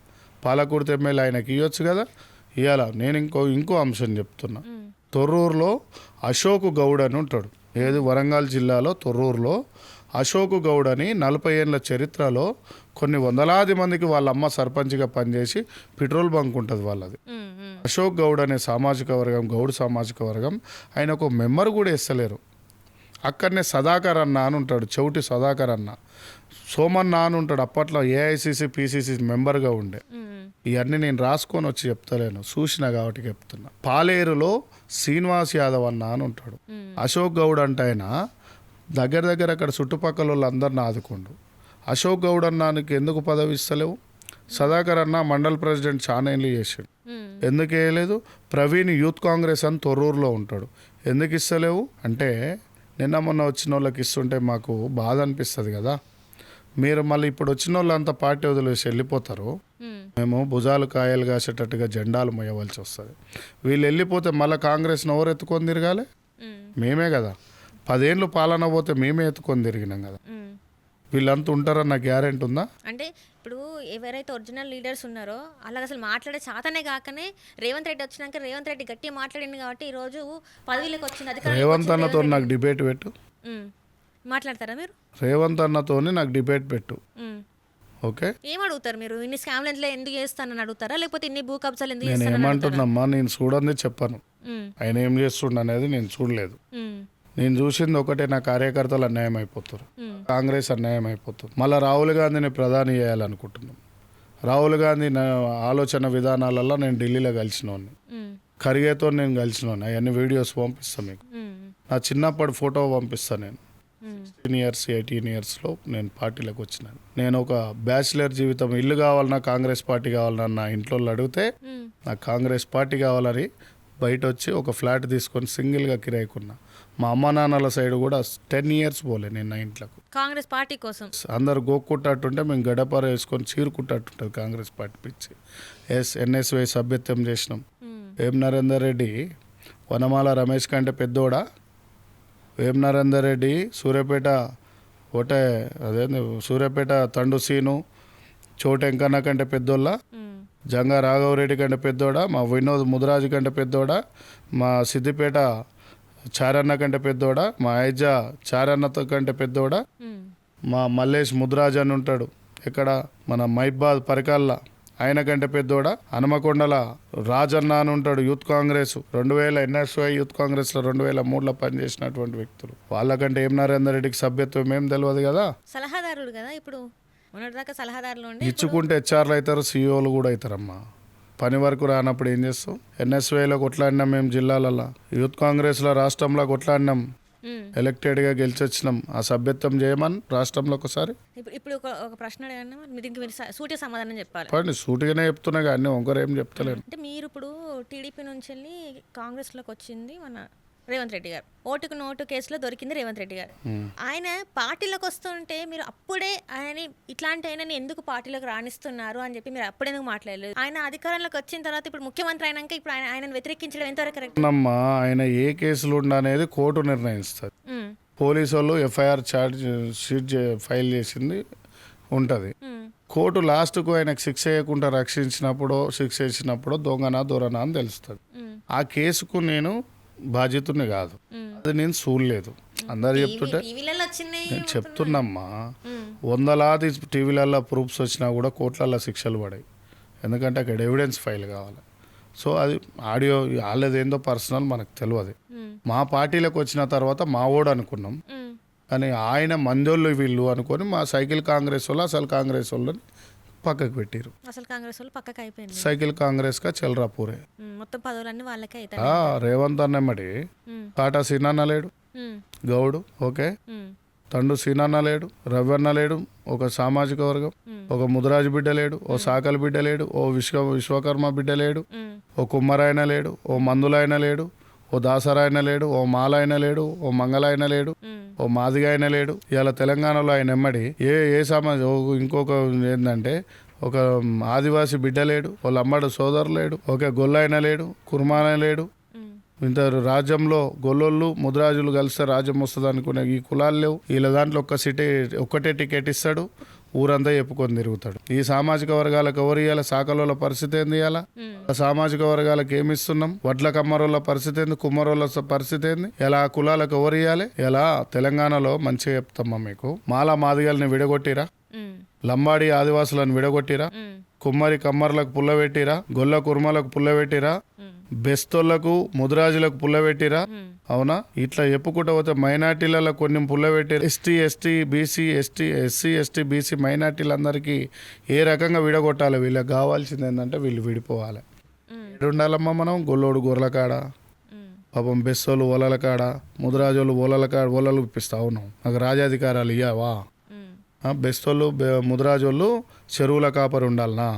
పాలకుర్తి ఎమ్మెల్యే ఆయనకి ఇవ్వచ్చు కదా. ఇవాళ నేను ఇంకో అంశం చెప్తున్నా. మ్మ్. తొర్రూరులో అశోక్ గౌడ్ అని ఉంటాడు, ఏది వరంగల్ జిల్లాలో తొర్రూరులో అశోక్ గౌడ్ అని 40 ఏళ్ళ చరిత్రలో కొన్ని వందలాది మందికి వాళ్ళ అమ్మ సర్పంచ్గా పనిచేసి పెట్రోల్ బంక్ ఉంటుంది వాళ్ళది. మ్మ్. మ్మ్. అశోక్ గౌడ్ అనే సామాజిక వర్గం, గౌడ్ సామాజిక వర్గం, ఆయన ఒక మెంబర్ కూడా ఇస్తలేరు. అక్కడనే సదాకర్ అన్న అని ఉంటాడు, చెవిటి సదాకర్ అన్న, సోమన్న అని ఉంటాడు, అప్పట్లో ఏఐసిసి పిసిసి మెంబర్గా ఉండే. మ్మ్. ఇవన్నీ నేను రాసుకొని వచ్చి చెప్తలేను, చూసిన కాబట్టి చెప్తున్నా. పాలేరులో శ్రీనివాస్ యాదవ్ అన్న అని ఉంటాడు. మ్మ్. అశోక్ గౌడ్ అంటే ఆయన దగ్గర అక్కడ చుట్టుపక్కల వాళ్ళందరిని ఆదుకోండు. అశోక్ గౌడ్ అన్నానికి ఎందుకు పదవి ఇస్తలేవు? సదాకర్ అన్న మండల్ ప్రెసిడెంట్ చాలా ఏళ్ళు చేసాడు, మ్మ్. ఎందుకు వేయలేదు? ప్రవీణ్ యూత్ కాంగ్రెస్ అని తొర్రూరులో ఉంటాడు, ఎందుకు ఇస్తలేవు? అంటే నిన్న మొన్న వచ్చిన వాళ్ళకి ఇస్తుంటే మాకు బాధ అనిపిస్తుంది కదా. మీరు మళ్ళీ ఇప్పుడు వచ్చిన వాళ్ళంతా పార్టీ వదిలేసి వెళ్ళిపోతారు, మ్మ్. మేము భుజాలు కాయలు కాసేటట్టుగా జెండాలు మోయవలసి వస్తుంది. వీళ్ళు వెళ్ళిపోతే మళ్ళీ కాంగ్రెస్ని ఎవరు ఎత్తుకొని తిరగాలి? మ్మ్. మేమే కదా. 10 ఏళ్ళు పాలన పోతే మేమే ఎత్తుకొని తిరిగినాం కదా. మ్మ్. వీళ్ళంతా ఉంటారన్న గ్యారెంటీ ఉందా? అంటే ఇప్పుడు ఎవరైతే ఒరిజినల్ లీడర్స్ ఉన్నారో అలాగ అసలు మాట్లాడే చాతనే కాకనే రేవంత్ రెడ్డి వచ్చినాక రేవంత్ రెడ్డి గట్టిగా మాట్లాడింది కాబట్టి ఈరోజు పదవిలోకి వచ్చింది అధికారంలోకి రేవంత్ వచ్చింది అన్నతో రేవంత్ నాకు డిబేట్ పెట్టు. రెడ్డి. మ్మ్. మాట్లాడతారా మీరు? రేవంత్ అన్నతోని నాకు డిబేట్ పెట్టు. మ్మ్. ఓకే, ఏం అడుగుతారు మీరు? ఇన్ని స్కామ్లు ఎందుకు చేస్తానని అడుగుతారా, లేకపోతే ఇన్ని భూ కబ్జాలు ఎందుకు నేను చేస్తానని అడుగుతారా? ఏమంటున్నామ్మా, నేను చూడండి చెప్పాను. మ్మ్. ఆయన ఏం చేస్తుండ అనేది నేను చూడలేదు. మ్మ్. నేను చూసింది ఒకటే, నా కార్యకర్తలు అన్యాయం అయిపోతారు, మ్మ్. కాంగ్రెస్ అన్యాయం అయిపోతుంది. మళ్ళీ రాహుల్ గాంధీని ప్రధాని చేయాలనుకుంటున్నాం. రాహుల్ గాంధీ నా ఆలోచన విధానాలలో నేను ఢిల్లీలో కలిసినోని, మ్మ్. ఖర్గేతో నేను కలిసినోని. అవన్నీ వీడియోస్ పంపిస్తాను మీకు. మ్మ్. నా చిన్నప్పటి ఫోటో పంపిస్తాను. నేను మ్మ్. 18 ఇయర్స్లో నేను పార్టీలోకి వచ్చినాను. నేను ఒక బ్యాచిలర్ జీవితం, ఇల్లు కావాలన్నా కాంగ్రెస్ పార్టీ కావాలన్నా నా ఇంట్లో వాళ్ళు అడిగితే మ్మ్. నాకు కాంగ్రెస్ పార్టీ కావాలని బయట వచ్చి ఒక ఫ్లాట్ తీసుకొని సింగిల్గా కిరాయికున్నా. మా అమ్మ నాన్నల సైడ్ కూడా 10 ఇయర్స్ పోలే నేను నా ఇంట్లోకి. కాంగ్రెస్ పార్టీ కోసం అందరు గోక్కుట్టట్టుంటే మేము గడపర వేసుకొని చీరుకుట్టట్టుంటుంది కాంగ్రెస్ పార్టీ పిచ్చి. ఎన్ఎస్వై సభ్యత్వం చేసినాం. మ్మ్. వేం నరేందర్ రెడ్డి వనమాల రమేష్ కంటే పెద్దోడా? వేం నరేందర్ రెడ్డి సూర్యాపేట ఒకటే, అదే సూర్యాపేట తండు సీను చోటెంకన్న కంటే పెద్దోళ్ళ? మ్మ్. జంగా రాఘవరెడ్డి కంటే పెద్దోడా? మా వినోద్ ముదిరాజు కంటే పెద్దోడా? మా సిద్దిపేట చారన్న కంటే పెద్దోడా? మా ఐజా చారన్నతో కంటే పెద్దోడా? మ్మ్. మా మల్లేష్ ముదిరాజు అని ఉంటాడు, ఎక్కడ మన మైబాద్ పరికాల్ల, ఆయన కంటే పెద్దోడా? హనుమకొండల రాజన్న అని ఉంటాడు, యూత్ కాంగ్రెస్ 2000 ఎన్ఎస్వై యూత్ కాంగ్రెస్లో 2003లో పనిచేసినటువంటి వ్యక్తులు. వాళ్ళకంటే ఏం నరేందర్ రెడ్డికి సభ్యత్వం ఏం తెలియదు కదా. సలహాదారుడు కదా, ఇప్పుడు మొన్నటిదాకా సలహాదారులు ఉండి ఇచ్చుకుంటే హెచ్ఆర్లు అవుతారు, సీఈఓలు కూడా అవుతారమ్మా. పని వరకు రానప్పుడు ఏం చేస్తాం? ఎన్ఎస్వైలో కొట్లాడినాం మేము, జిల్లాలలో యూత్ కాంగ్రెస్లో రాష్ట్రంలో కొట్లాడినాం, మ్మ్. ఎలక్టెడ్గా గెలిచొచ్చినాం. ఆ సభ్యత్వం చేయమని రాష్ట్రంలో ఒకసారి ఇప్పుడు ఒక ప్రశ్న అడగండి, మరి దీనికి మీరు సూటి సమాధానం చెప్పాలి. చెప్పండి. సూటిగానే చెప్తున్నా కానీ ఒకరు ఏం చెప్తలేను. అంటే మీరు ఇప్పుడు టీడీపీ నుంచి వెళ్ళి కాంగ్రెస్లోకి వచ్చింది మన రేవంత్ రెడ్డి గారు ఓటుకు నోటు కేసులో దొరికింది రేవంత్ రెడ్డి గారు. ఆయన పార్టీలోకి వస్తుంటే మీరు అప్పుడే ఆయన ఇట్లాంటి ఆయనని ఎందుకు పార్టీలోకి రాణిస్తున్నారు అని చెప్పి మీరు అప్పుడెందుకు మాట్లాడలేదు? ఆయన అధికారంలోకి వచ్చిన తర్వాత ఇప్పుడు ముఖ్యమంత్రి అయినాక ఇప్పుడు ఆయనను వ్యతిరేకించడం ఎంతవరకు కరెక్ట్? అమ్మా ఆయన ఏ కేసులు ఉండనేది కోర్టు నిర్ణయిస్తుంది. పోలీసు వాళ్ళు ఎఫ్ఐఆర్ షీట్ ఫైల్ చేసింది ఉంటుంది. కోర్టు లాస్ట్కు ఆయనకు శిక్ష చేయకుండా శిక్ష వేసినప్పుడు దొంగనా దొరనా అని తెలుస్తుంది. ఆ కేసుకు నేను బాధ్యతని కాదు, అది నేను చూడలేదు. అందరు చెప్తుంటే నేను చెప్తున్నమ్మా, వందలాది టీవీలలో ప్రూఫ్స్ వచ్చినా కూడా కోర్టులలో శిక్షలు పడాయి. ఎందుకంటే అక్కడ ఎవిడెన్స్ ఫైల్ కావాలి. సో అది ఆడియో వాళ్ళదేందో పర్సనల్ మనకు తెలియదు. మా పార్టీలోకి వచ్చిన తర్వాత మా ఓడు అనుకున్నాం, కానీ ఆయన మందోళ్ళు వీళ్ళు అనుకొని మా సైకిల్ కాంగ్రెస్ వాళ్ళు అసలు కాంగ్రెస్ వాళ్ళని పక్కకు పెట్టారు. అసలు కాంగ్రెస్ వాళ్ళు పక్కకు అయిపోయింది. సైకిల్ కాంగ్రెస్ కా చెల్రాపూరే మొత్తం పదవులన్నీ వాళ్ళకే అవుతాయి. రేవంత్ అన్నమ్మడి టాటా సీనన్న లేడు, గౌడు ఓకే, తండు సీనన్న లేడు, రవ్వన్న లేడు, ఒక సామాజిక వర్గం, ఒక ముదిరాజు బిడ్డ లేడు, ఓ సాకల బిడ్డ లేడు, ఓ విశ్వకర్మ బిడ్డ లేడు, ఓ కుమ్మరాయన లేడు, ఓ మందులాయన లేడు, ఓ దాసరాయన లేడు, ఓ మాలాయన లేడు, ఓ మంగళాయన లేడు, ఓ మాదిగాయన లేడు. ఇవాళ తెలంగాణలో ఆయన ఎమ్మడి ఏ సమాజం ఇంకొక ఏంటంటే ఒక ఆదివాసి బిడ్డ లేడు, ఓ లంబాడు సోదరు లేడు, ఒక గొల్లైన లేడు, కుర్మాన లేడు. ఇంత రాజ్యంలో గొల్లోళ్ళు ముద్రాజులు కలిస్తే రాజ్యం వస్తుంది అనుకునే ఈ కులాలు లేవు. వీళ్ళ దాంట్లో ఒక్కటే టికెట్ ఇస్తాడు, ఊరంతా చెప్పుకొని తిరుగుతాడు. ఈ సామాజిక వర్గాలకు ఎవరు ఇవ్వాలి? సాకలోళ్ళ పరిస్థితి ఏంది? ఇవ్వాలా సామాజిక వర్గాలకు ఏమి ఇస్తున్నాం? వడ్ల కమ్మరోళ్ళ పరిస్థితి ఏంది? కుమ్మరోళ్ళ పరిస్థితి ఏంది? ఎలా కులాలకు ఎవరు ఇవ్వాలి? ఎలా తెలంగాణలో మంచిగా చెప్తామా మీకు. మాలా మాదిగల్ని విడగొట్టిరా, లంబాడి ఆదివాసులను విడగొట్టిరా, కుమ్మరి కమ్మర్లకు పుల్లబెట్టిరా, గొల్ల కుర్మలకు పుల్లబెట్టిరా, బెస్తోళ్లకు ముదిరాజులకు పుల్లబెట్టిరా. అవునా? ఇట్లా చెప్పుకుంటూ పోతే మైనార్టీలలో కొన్ని పుల్లబెట్టిరా. ఎస్సీ ఎస్టీ బీసీ మైనార్టీలందరికీ ఏ రకంగా విడగొట్టాలి? వీళ్ళకి కావాల్సింది ఏంటంటే వీళ్ళు విడిపోవాలి. ఉండాలమ్మా మనం గొల్లోడు గొర్రెల కాడ, పాపం బెస్తోళ్ళు ఓలల కాడ, ముదిరాజోళ్ళు ఓలలు ఇప్పిస్తా ఉన్నాం. నాకు రాజాధికారాలు ఇయ్యావా? బెస్తోళ్ళు ముదిరాజోళ్ళు చెరువుల కాపరి ఉండాలనా?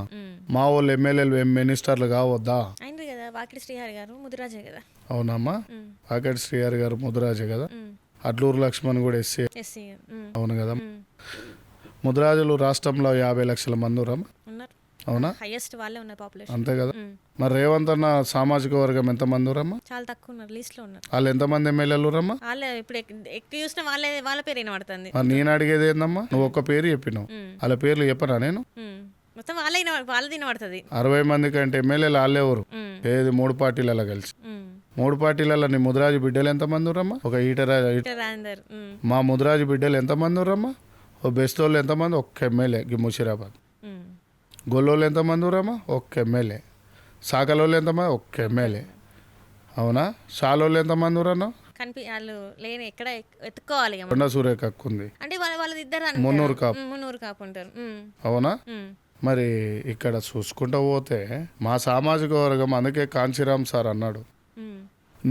మా వాళ్ళు ఎమ్మెల్యేలు మినిస్టర్లు కావద్దా? వాకిటి శ్రీహరి గారు ముదిరాజే కదా. అవునమ్మా, వాకిటి శ్రీహరి గారు ముదిరాజే కదా. అడ్లూరు లక్ష్మణ్ కూడా ఎస్సీ. అవును కదా. ముదిరాజులు రాష్ట్రంలో 50 లక్షల మంది ఉన్నారు. అవునా? హైయెస్ట్ వాళ్ళే ఉన్నారు పాపులేషన్. అంతే కదా. మరి రేవంత్ అన్న సామాజిక వర్గం ఎంత మంది ఉరమ్మా? చాలా తక్కువ ఉన్నారు, లిస్ట్ లో ఉన్నారు. వాళ్ళు ఎంత మంది ఎమ్మెల్యేలు ఉరమ్మా? వాళ్ళు ఇప్పుడు ఎక్కువ చూసిన వాళ్ళ పేరు వినబడుతుంది. మరి నేను అడిగేది ఏందమ్మా, నువ్వు ఒక్క పేరు చెప్పినావు, వాళ్ళ పేర్లు చెప్పనా నేను? మొత్తం వాళ్ళది వినబడుతుంది. 60 మంది కంటే ఎమ్మెల్యేలు వాళ్ళెవరు? ఏది 3 పార్టీలలో కలిసి 3 పార్టీలలో నీ ముదిరాజు బిడ్డలు ఎంతమంది ఉరమ్మా? ఒక ఈటరాజు. మా ముదిరాజు బిడ్డలు ఎంతమంది ఉరమ్మా? ఓ బెస్తోళ్ళు ఎంతమంది? ఒక్క ఎమ్మెల్యే ముషిరాబాద్. గొల్లోళ్ళు ఎంతమంది ఉరమ్మా? ఒక్క ఎమ్మెల్యే. సాకలోళ్ళు ఎంతమంది? ఒక్క ఎమ్మెల్యే. అవునా? షాలోళ్ళు ఎంతమంది ఉరన్నా? వాళ్ళు లేని ఎక్కడ ఎత్తుకోవాలి. కొండ సూర్యకి ఉంది అంటే వాళ్ళది ఇద్దరు మున్నూరు కాపు ఉంటారు. అవునా? మరి ఇక్కడ చూసుకుంటూ పోతే మా సామాజిక వర్గం, అందుకే కాంచీరామ్ సార్ అన్నాడు,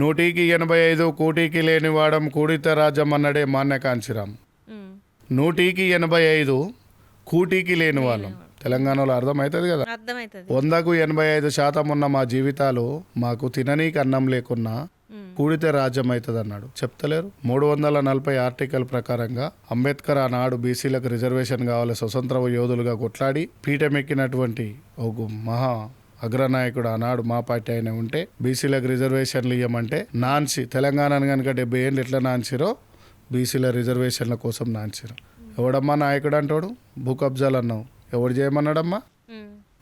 100కి 85 కూటికి లేని వాడం కూడిత రాజ్యం అన్నాడే మాన్య కాంచీరామ్. 100కి 85 కూటికి లేని వాళ్ళం తెలంగాణలో. అర్థమవుతుంది కదా. 100కు 85% ఉన్న మా జీవితాలు మాకు తిననీకి అన్నం లేకున్నా కూడితే రాజ్యం అవుతుంది అన్నాడు. చెప్తలేరు? 340 ఆర్టికల్ ప్రకారంగా అంబేద్కర్ ఆనాడు బీసీలకు రిజర్వేషన్ కావాలి, స్వతంత్ర యోధులుగా కొట్లాడి పీఠమెక్కినటువంటి ఒక మహా అగ్రనాయకుడు ఆనాడు మా పార్టీ అయినా ఉంటే బీసీలకు రిజర్వేషన్లు ఇవ్వమంటే నాన్సి తెలంగాణను కనుక 70 ఏళ్ళు ఎట్లా నాన్సిరో బీసీల రిజర్వేషన్ల కోసం నాన్సిరు. ఎవడమ్మా నాయకుడు అంటాడు? భూ కబ్జాలు అన్నావు, ఎవడు చేయమన్నాడమ్మా?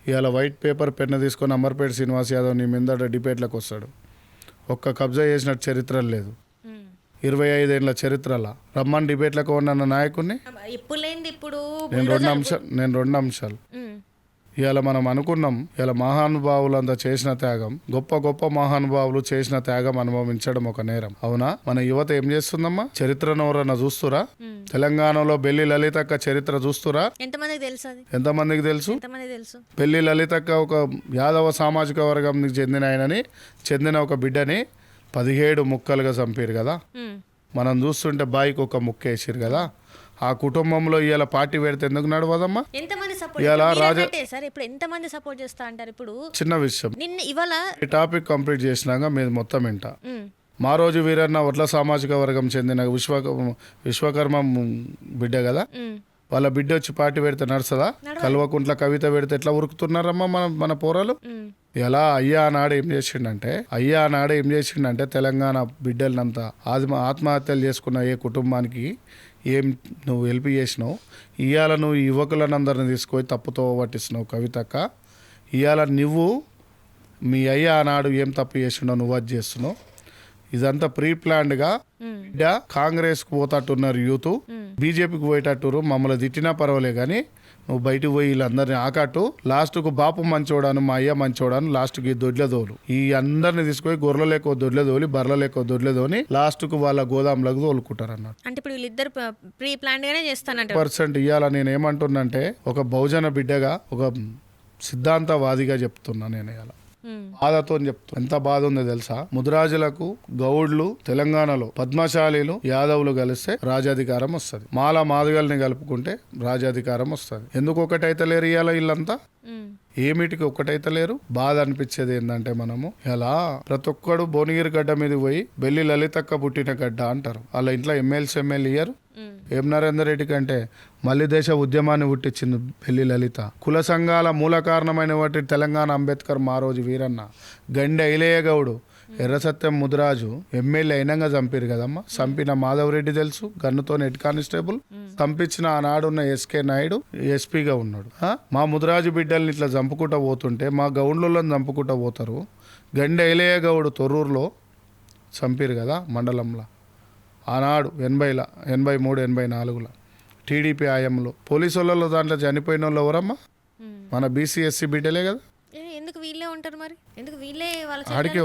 ఇవాళ వైట్ పేపర్ పెన్ను తీసుకొని అమర్పేట శ్రీనివాస్ యాదవ్ నీ మీద డిబేట్లకు వస్తాడు. ఒక్క కబ్జా చేసినట్టు చరిత్ర లేదు. 25 ఏళ్ళ చరిత్రలా రమ్మని డిబేట్లకు ఉన్న నాయకుడిని. నేను రెండు అంశాలు ఇవాళ మనం అనుకున్నాం. ఇలా మహానుభావులంతా చేసిన త్యాగం, గొప్ప మహానుభావులు చేసిన త్యాగం అనుభవించడం ఒక నేరం. అవునా? మన యువత ఏం చేస్తుందమ్మా? చరిత్రను ఎవరన్నా చూస్తురా? తెలంగాణలో బెల్లి లలితక్క చరిత్ర చూస్తురా? ఎంతమందికి తెలుసు? బెల్లి లలితక్క ఒక యాదవ సామాజిక వర్గంకి చెందిన ఒక బిడ్డని 17 ముక్కలుగా చంపారు కదా. మనం చూస్తుంటే బాయికి ఒక ముక్క వేసారు కదా. ఆ కుటుంబంలో ఇవాళ పార్టీ పెడితే ఎందుకు నడవదమ్మా? చిన్న విషయం. ఈ టాపిక్ కంప్లీట్ చేసినాక మీరు మొత్తం వింటా. మా రోజు వీరన్న ఒడ్ల సామాజిక వర్గం చెందిన విశ్వకర్మ బిడ్డ కదా, వాళ్ళ బిడ్డ వచ్చి పార్టీ పెడితే నడుస్తుందా? కల్వకుంట్ల కవిత పెడితే ఎట్లా ఉరుకుతున్నారమ్మా మన పోరాలు? ఎలా అయ్యా ఆనాడు ఏం చేసిండంటే తెలంగాణ బిడ్డలనంతా ఆత్మహత్యలు చేసుకున్న ఏ కుటుంబానికి ఏం నువ్వు హెల్ప్ చేసినావు? ఇవాళ నువ్వు యువకులనందరిని తీసుకొని తప్పుతో పట్టిస్తున్నావు కవితక్క. ఇవాళ నువ్వు మీ అయ్య ఆనాడు ఏం తప్పు చేసిండో నువ్వు అది చేస్తున్నావు. ఇదంతా ప్రీ ప్లాన్డ్గా కాంగ్రెస్కు పోతట్టున్నారు యూత్, బీజేపీకి పోయేటట్టురు. మమ్మల్ని తిట్టినా పర్వాలే కానీ నువ్వు బయటకు పోయి వీళ్ళందరినీ ఆకట్టు. లాస్ట్కు బాపు మంచోడాను, మా అయ్య మంచోడాను, లాస్ట్కి దొడ్లదోలు ఈ అందరిని తీసుకొని గొర్రెల లేకో దొడ్లదోలి, బర్రెల లేకో దొడ్లదోని లాస్ట్కు వాళ్ళ గోదాంలకు తోలుకుంటారు అన్నట్టు. అంటే ఇప్పుడు వీళ్ళిద్దరు ప్రీ ప్లాన్డ్ గానే చేస్తానంట. % ఇవాళ నేను ఏమంటున్నంటే ఒక బహుజన బిడ్డగా, ఒక సిద్ధాంతవాదిగా చెప్తున్నా నేను ఇవాళ బాధతో చెప్తున్నా. ఎంత బాధ ఉందో తెలుసా? ముదిరాజులకు గౌడ్లు తెలంగాణలో పద్మశాలీలు యాదవులు కలిస్తే రాజాధికారం వస్తుంది. మాల మాదిగల్ని కలుపుకుంటే రాజాధికారం వస్తుంది. ఎందుకు ఒకటైతే లేరు ఇవాళ వీళ్ళంతా? ఏమిటికి ఒక్కటైతే లేరు? బాధ అనిపించేది ఏంటంటే మనము ఇలా ప్రతి ఒక్కడు భువనగిరి గడ్డ మీద పోయి బెల్లి లలితక్క పుట్టిన గడ్డ అంటారు. వాళ్ళ ఇంట్లో ఎమ్మెల్యే ఇయ్యరు. ఏం నరేందర్ రెడ్డి కంటే మళ్ళీ దేశ ఉద్యమాన్ని పుట్టించింది బెల్లి లలిత. కుల సంఘాల మూల కారణమైన వాటి తెలంగాణ అంబేద్కర్, మా రోజు వీరన్న, గండి ఐలయ్య గౌడు, ఎర్రసత్యం ముదిరాజు ఎమ్మెల్యే అయినంగా చంపారు కదమ్మా. చంపిన మాధవరెడ్డి తెలుసు, గన్నుతో హెడ్ కానిస్టేబుల్. చంపించిన ఆనాడున్న ఎస్కే నాయుడు ఎస్పీగా ఉన్నాడు. మా ముదిరాజు బిడ్డల్ని ఇట్లా చంపుకుంటూ పోతుంటే మా గౌండ్లలో చంపుకుంటూ పోతారు. గండి ఐలయ్య గౌడు తొర్రూరులో చంపారు కదా మండలంలో. ఆనాడు 83, 84లో టీడీపీ ఆయంలో పోలీసు వాళ్ళలో దాంట్లో చనిపోయిన వాళ్ళు ఎవరమ్మా? మన బీసీ ఎస్సీ బిడ్డలే కదా. ఎందుకు వీళ్ళే ఉంటారు మరి? ఎందుకు వీళ్ళే ఆడికే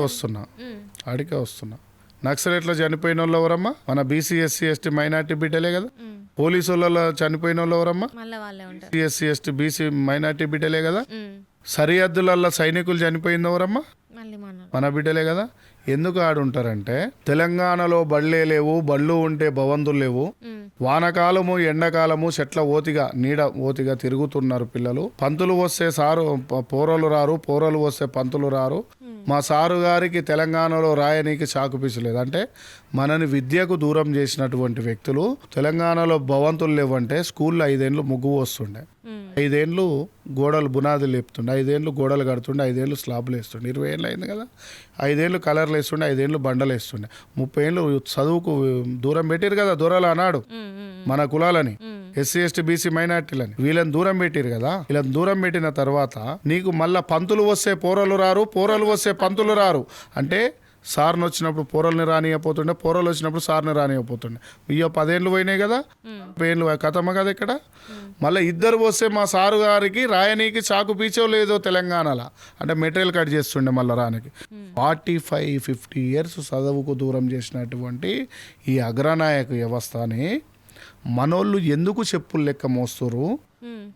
వస్తున్నా. నక్సలైట్లో చనిపోయిన వాళ్ళు ఎవరమ్మా? మన బీసీ ఎస్సీ ఎస్టీ మైనార్టీ బిడ్డలే కదా. పోలీసు వాళ్ళలో చనిపోయిన వాళ్ళు ఎవరమ్మా? ఎస్సీ ఎస్టీ బీసీ మైనార్టీ బిడ్డలే కదా. సరిహద్దులలో సైనికులు చనిపోయింది ఎవరమ్మా? మన బిడ్డలే కదా. ఎందుకు ఆడుంటారంటే తెలంగాణలో బళ్ళే లేవు, బళ్ళు ఉంటే భవంతులు లేవు. వానకాలము ఎండాకాలము చెట్ల నీడ ఓతిగా తిరుగుతున్నారు పిల్లలు. పంతులు వస్తే పోరలు రారు, పోరలు వస్తే పంతులు రారు. మా సారు గారికి తెలంగాణలో రాయనీకి చాకుపీచలేదు. అంటే మనని విద్యకు దూరం చేసినటువంటి వ్యక్తులు తెలంగాణలో భవంతులు లేవంటే స్కూల్లో 5 ఏళ్ళు ముగ్గు వస్తుండే, 5 ఏళ్ళు గోడలు బునాదులు లేపుతుండే, 5 ఏళ్ళు గోడలు కడుతుండే, 5 ఏళ్ళు స్లాబ్లు వేస్తుండే. 20 ఏళ్ళు అయింది కదా. 5 ఏళ్ళు కలర్లు వేస్తుండే, 5 ఏళ్ళు బండలు వేస్తుండే. 30 ఏళ్ళు చదువుకు దూరం పెట్టారు కదా దూరాలు అన్నాడు మన కులాలని, ఎస్సీ ఎస్టీ బీసీ మైనార్టీలని. వీళ్ళని దూరం పెట్టారు కదా. వీళ్ళని దూరం పెట్టిన తర్వాత నీకు మళ్ళా పంతులు వస్తే పోరలు రారు, పోరలు వస్తే పంతులు రారు. అంటే సార్ని వచ్చినప్పుడు పోరల్ని రానియపోతుండే, పోరలు వచ్చినప్పుడు సార్ని రానియపోతుండే. 10 ఏళ్ళు పోయినాయి కదా, 30 ఏళ్ళు కథమ్మ కదా ఇక్కడ. మళ్ళీ ఇద్దరు వస్తే మా సారు గారికి రాయనీకి చాకు పీచో లేదో తెలంగాణలో అంటే మెటీరియల్ కట్ చేస్తుండే మళ్ళీ రానికి. 45-50 ఇయర్స్ చదువుకు దూరం చేసినటువంటి ఈ అగ్రనాయక వ్యవస్థని మనోళ్ళు ఎందుకు చెప్పులు లెక్క మోస్తురు?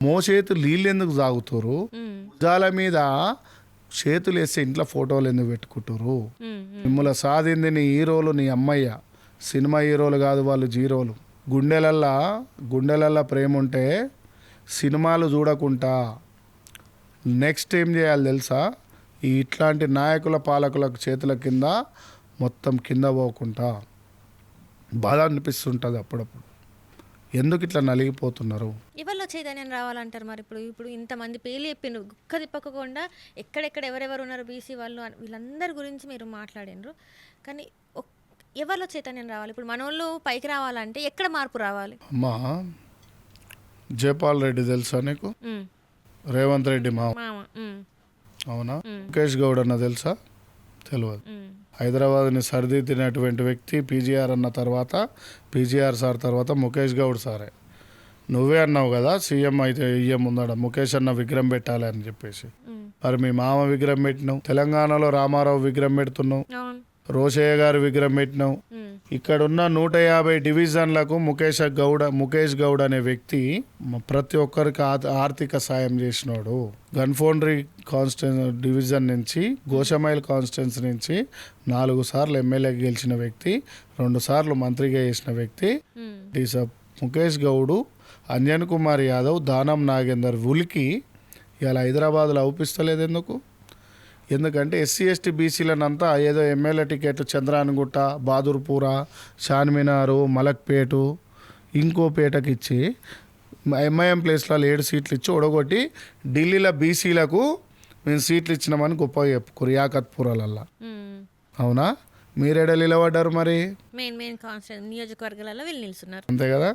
మోసేతు నీళ్ళు ఎందుకు తాగుతురు? భుజాల మీద చేతులు వేస్తే ఇంట్లో ఫోటోలు ఎందుకు పెట్టుకుంటారు? మిమ్మల్ని సాధింది నీ హీరోలు, నీ అమ్మయ్య. సినిమా హీరోలు కాదు వాళ్ళు, జీరోలు. గుండెలల్లా ప్రేమ ఉంటే సినిమాలు చూడకుండా నెక్స్ట్ ఏం చేయాలి తెలుసా? ఇట్లాంటి నాయకుల పాలకుల చేతుల కింద మొత్తం కింద పోకుండా బాధ అనిపిస్తుంటుంది అప్పుడప్పుడు. ఎందుకు ఇట్లా నలిగిపోతున్నారు? ఎవరిలో చైతన్యం రావాలంటారు మరి? ఇప్పుడు ఇంతమంది పేర్లు చెప్పిండ్రు, గుక్క తిప్పకుండా ఎక్కడెక్కడ ఎవరెవరు ఉన్నారు బీసీ వాళ్ళు వీళ్ళందరి గురించి మీరు మాట్లాడినరు. కానీ ఎవరిలో చైతన్యం రావాలి? ఇప్పుడు మనోళ్ళు పైకి రావాలంటే ఎక్కడ మార్పు రావాలి? అమ్మా, జయపాల్ రెడ్డి తెలుసా నీకు? రేవంత్ రెడ్డి మామ. అవునా? ముఖేష్ గౌడ్ అన్న తెలుసా? తెలియదు. హైదరాబాద్ని సరిదిద్దినటువంటి వ్యక్తి పీజీఆర్ అన్న తర్వాత, పీజీఆర్ సార్ తర్వాత ముఖేష్ గౌడ్ సారే. నువ్వే అన్నావు కదా సీఎం అయితే ఇయ్యం ముందడ ముఖేష్ అన్న విగ్రహం పెట్టాలి అని చెప్పేసి. మరి మీ మామ విగ్రహం పెట్టినావు, తెలంగాణలో రామారావు విగ్రహం పెడుతున్నావు, రోషయ్య గారు విగ్రహం పెట్టినావు. ఇక్కడున్న 150 డివిజన్లకు ముఖేష్ గౌడ్ అనే వ్యక్తి ప్రతి ఒక్కరికి ఆర్థిక సాయం చేసినాడు. గన్ఫౌండరీ డివిజన్ నుంచి, గోషమైల్ కాన్స్టిట్యున్సీ నుంచి 4 సార్లు ఎమ్మెల్యేగా గెలిచిన వ్యక్తి, 2 సార్లు మంత్రిగా చేసిన వ్యక్తి ముఖేష్ గౌడు. అంజన్ కుమార్ యాదవ్, దానం నాగేందర్ ఉలికి ఇలా హైదరాబాద్లో అవుపిస్తలేదు ఎందుకు? ఎందుకంటే ఎస్సీ ఎస్టీ బీసీలనంతా ఏదో ఎమ్మెల్యే టికెట్ చంద్రానగుట్ట, బహాదూర్పుర, చార్మినారు, మలక్పేటు, ఇంకో పేటకి ఇచ్చి ఎంఐఎం ప్లేస్లలో 7 సీట్లు ఇచ్చి ఒడగొట్టి ఢిల్లీలో బీసీలకు మేము సీట్లు ఇచ్చినామని గొప్పగా చెప్పుకోరు యాకత్పురాలల్లా. అవునా? మీరేడ నిలబడ్డారు మరి? మెయిన్ కాన్స్టిట్యూషన్ నియోజకవర్గాలలో వీళ్ళు నిలుస్తున్నారు. అంతే కదా.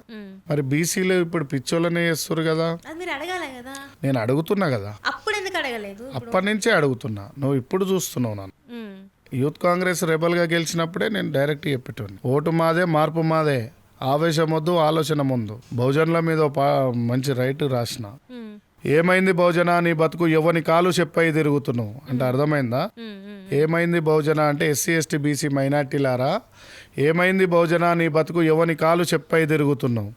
మరి బీసీలు ఇప్పుడు పిచ్చోళ్ళనే చేస్తారు కదా. అది మీరు అడగాలి కదా. నేను అడుగుతున్నా కదా, అప్పుడు ఎందుకు అడగలేదు? అప్పటి నుంచే అడుగుతున్నా. నువ్వు ఇప్పుడు చూస్తున్నావు నన్ను. యూత్ కాంగ్రెస్ రెబల్గా గెలిచినప్పుడే నేను డైరెక్ట్ చెప్పేటోని, ఓటు మాదే, మార్పు మాదే, ఆవేశం వద్దు, ఆలోచన ముందు. బహుజనుల మీద మంచి రైట్ రాసిన. ఏమైంది బహుజన నీ బతుకు ఎవని కాలు చెప్పై తిరుగుతున్నావు అంటే అర్థమైందా? ఏమైంది బహుజన అంటే ఎస్సీ ఎస్టీ బీసీ మైనార్టీలారా, ఏమైంది బహుజన నీ బతుకు ఎవని కాలు చెప్పై తిరుగుతున్నావు.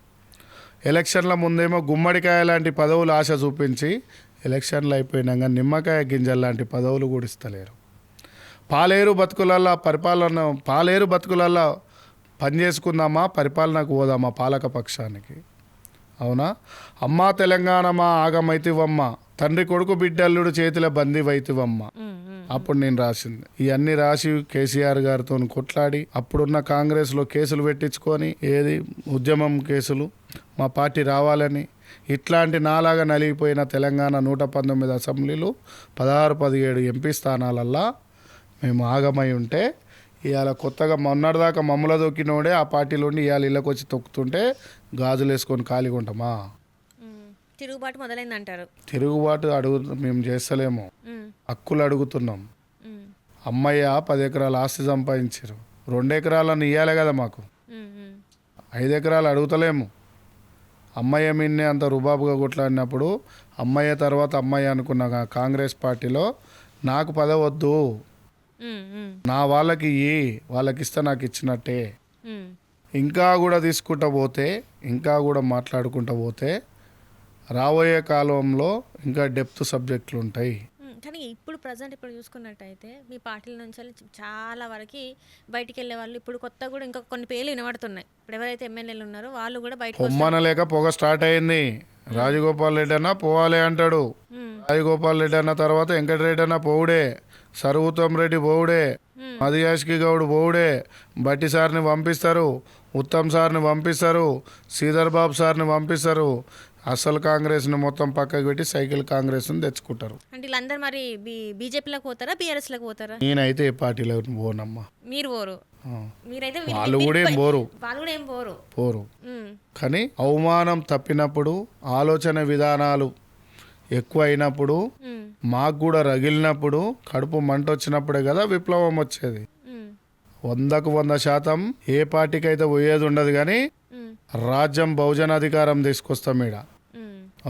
ఎలక్షన్ల ముందేమో గుమ్మడికాయ లాంటి పదవులు ఆశ చూపించి ఎలక్షన్లు అయిపోయినాక నిమ్మకాయ గింజల లాంటి పదవులు కూడా ఇస్తలేరు. పాలేరు బతుకులల్లో పని చేసుకుందామా, పరిపాలనకు పోదామా పాలక పక్షానికి. అవునా? అమ్మా తెలంగాణ మా ఆగమైతివమ్మ, తండ్రి కొడుకు బిడ్డల్లుడు చేతిలో బందీ వైతివమ్మ. అప్పుడు నేను రాసింది ఇవన్నీ రాసి కేసీఆర్ గారితో కొట్లాడి అప్పుడున్న కాంగ్రెస్లో కేసులు పెట్టించుకొని ఏది ఉద్యమం కేసులు మా పార్టీ రావాలని ఇట్లాంటి నాలాగా నలిగిపోయిన తెలంగాణ 119 అసెంబ్లీలు 16-17 ఎంపీ స్థానాలల్లా మేము ఆగమై ఉంటే ఇవాళ కొత్తగా మొన్నటిదాకా మమ్మల దొక్కినోడే ఆ పార్టీలోండి ఇవాళ ఇళ్ళకి వచ్చి తొక్కుతుంటే గాజులు వేసుకొని ఖాళీగా ఉంటామా? తిరుగుబాటు మొదలైంది అంటారు. తిరుగుబాటు మేము చేస్తలేము, హక్కులు అడుగుతున్నాం. అమ్మయ్య 10 ఎకరాల ఆస్తి సంపాదించారు, 2 ఎకరాలను ఇవ్వాలి కదా మాకు. 5 ఎకరాలు అడుగుతలేము. అమ్మయ్య మిన్నే అంత రుబాబుగా కొట్లాడినప్పుడు అమ్మయ్య తర్వాత అమ్మయ్య అనుకున్న కాంగ్రెస్ పార్టీలో నాకు పదవి వద్దు, నా వాళ్ళకి వాళ్ళకి ఇస్తే నాకు ఇచ్చినట్టే. ఇంకా కూడా తీసుకుంటా పోతే, ఇంకా కూడా మాట్లాడుకుంటా పోతే రాబోయే కాలంలో ఇంకా డెప్త్ సబ్జెక్టులు ఉంటాయి. కానీ ఇప్పుడు చూసుకున్నట్టయితే మీ పార్టీల నుంచి చాలా వరకు బయటికి వెళ్ళే వాళ్ళు ఇప్పుడు కొత్త కూడా ఇంకా కొన్ని పేర్లు వినబడుతున్నాయి. ఇప్పుడు ఎవరైతే ఎమ్మెల్యేలు ఉన్నారో వాళ్ళు కూడా బయట పొమ్మనలేక పొగ స్టార్ట్ అయింది. రాజగోపాల్ రెడ్డి అన్న పోవాలి అంటాడు, రాజగోపాల్ రెడ్డి అన్న తర్వాత వెంకటరెడ్డి అన్న పోవుడే, సర్వోత్తమ్ రెడ్డి పోవుడే, మదియాష్కి గౌడ్ పోవుడే, బట్టి సార్ని పంపిస్తారు, ఉత్తమ్ సార్ని పంపిస్తారు, శ్రీధర్ బాబు సార్ని పంపిస్తారు. అసలు కాంగ్రెస్ని మొత్తం పక్కకు పెట్టి సైకిల్ కాంగ్రెస్ని తెచ్చుకుంటారు. అంటే వీళ్ళందరూ మరి బీజేపీలోకి పోతారా, బీఆర్ఎస్లోకి పోతారా? నేనైతే ఏ పార్టీలో పోనమ్మా. మీరు పోరు? మీరైతే వాళ్ళు కూడా ఏం పోరు. వాళ్ళు కూడా ఏం పోరు. కానీ అవమానం తప్పినప్పుడు, ఆలోచన విధానాలు ఎక్కువ అయినప్పుడు, మాకు కూడా రగిలినప్పుడు, కడుపు మంట వచ్చినప్పుడే కదా విప్లవం వచ్చేది. 100% ఏ పార్టీకి అయితే పోయేది ఉండదు. కానీ రాజ్యం బహుజన అధికారం తీసుకొస్తాం ఈడ.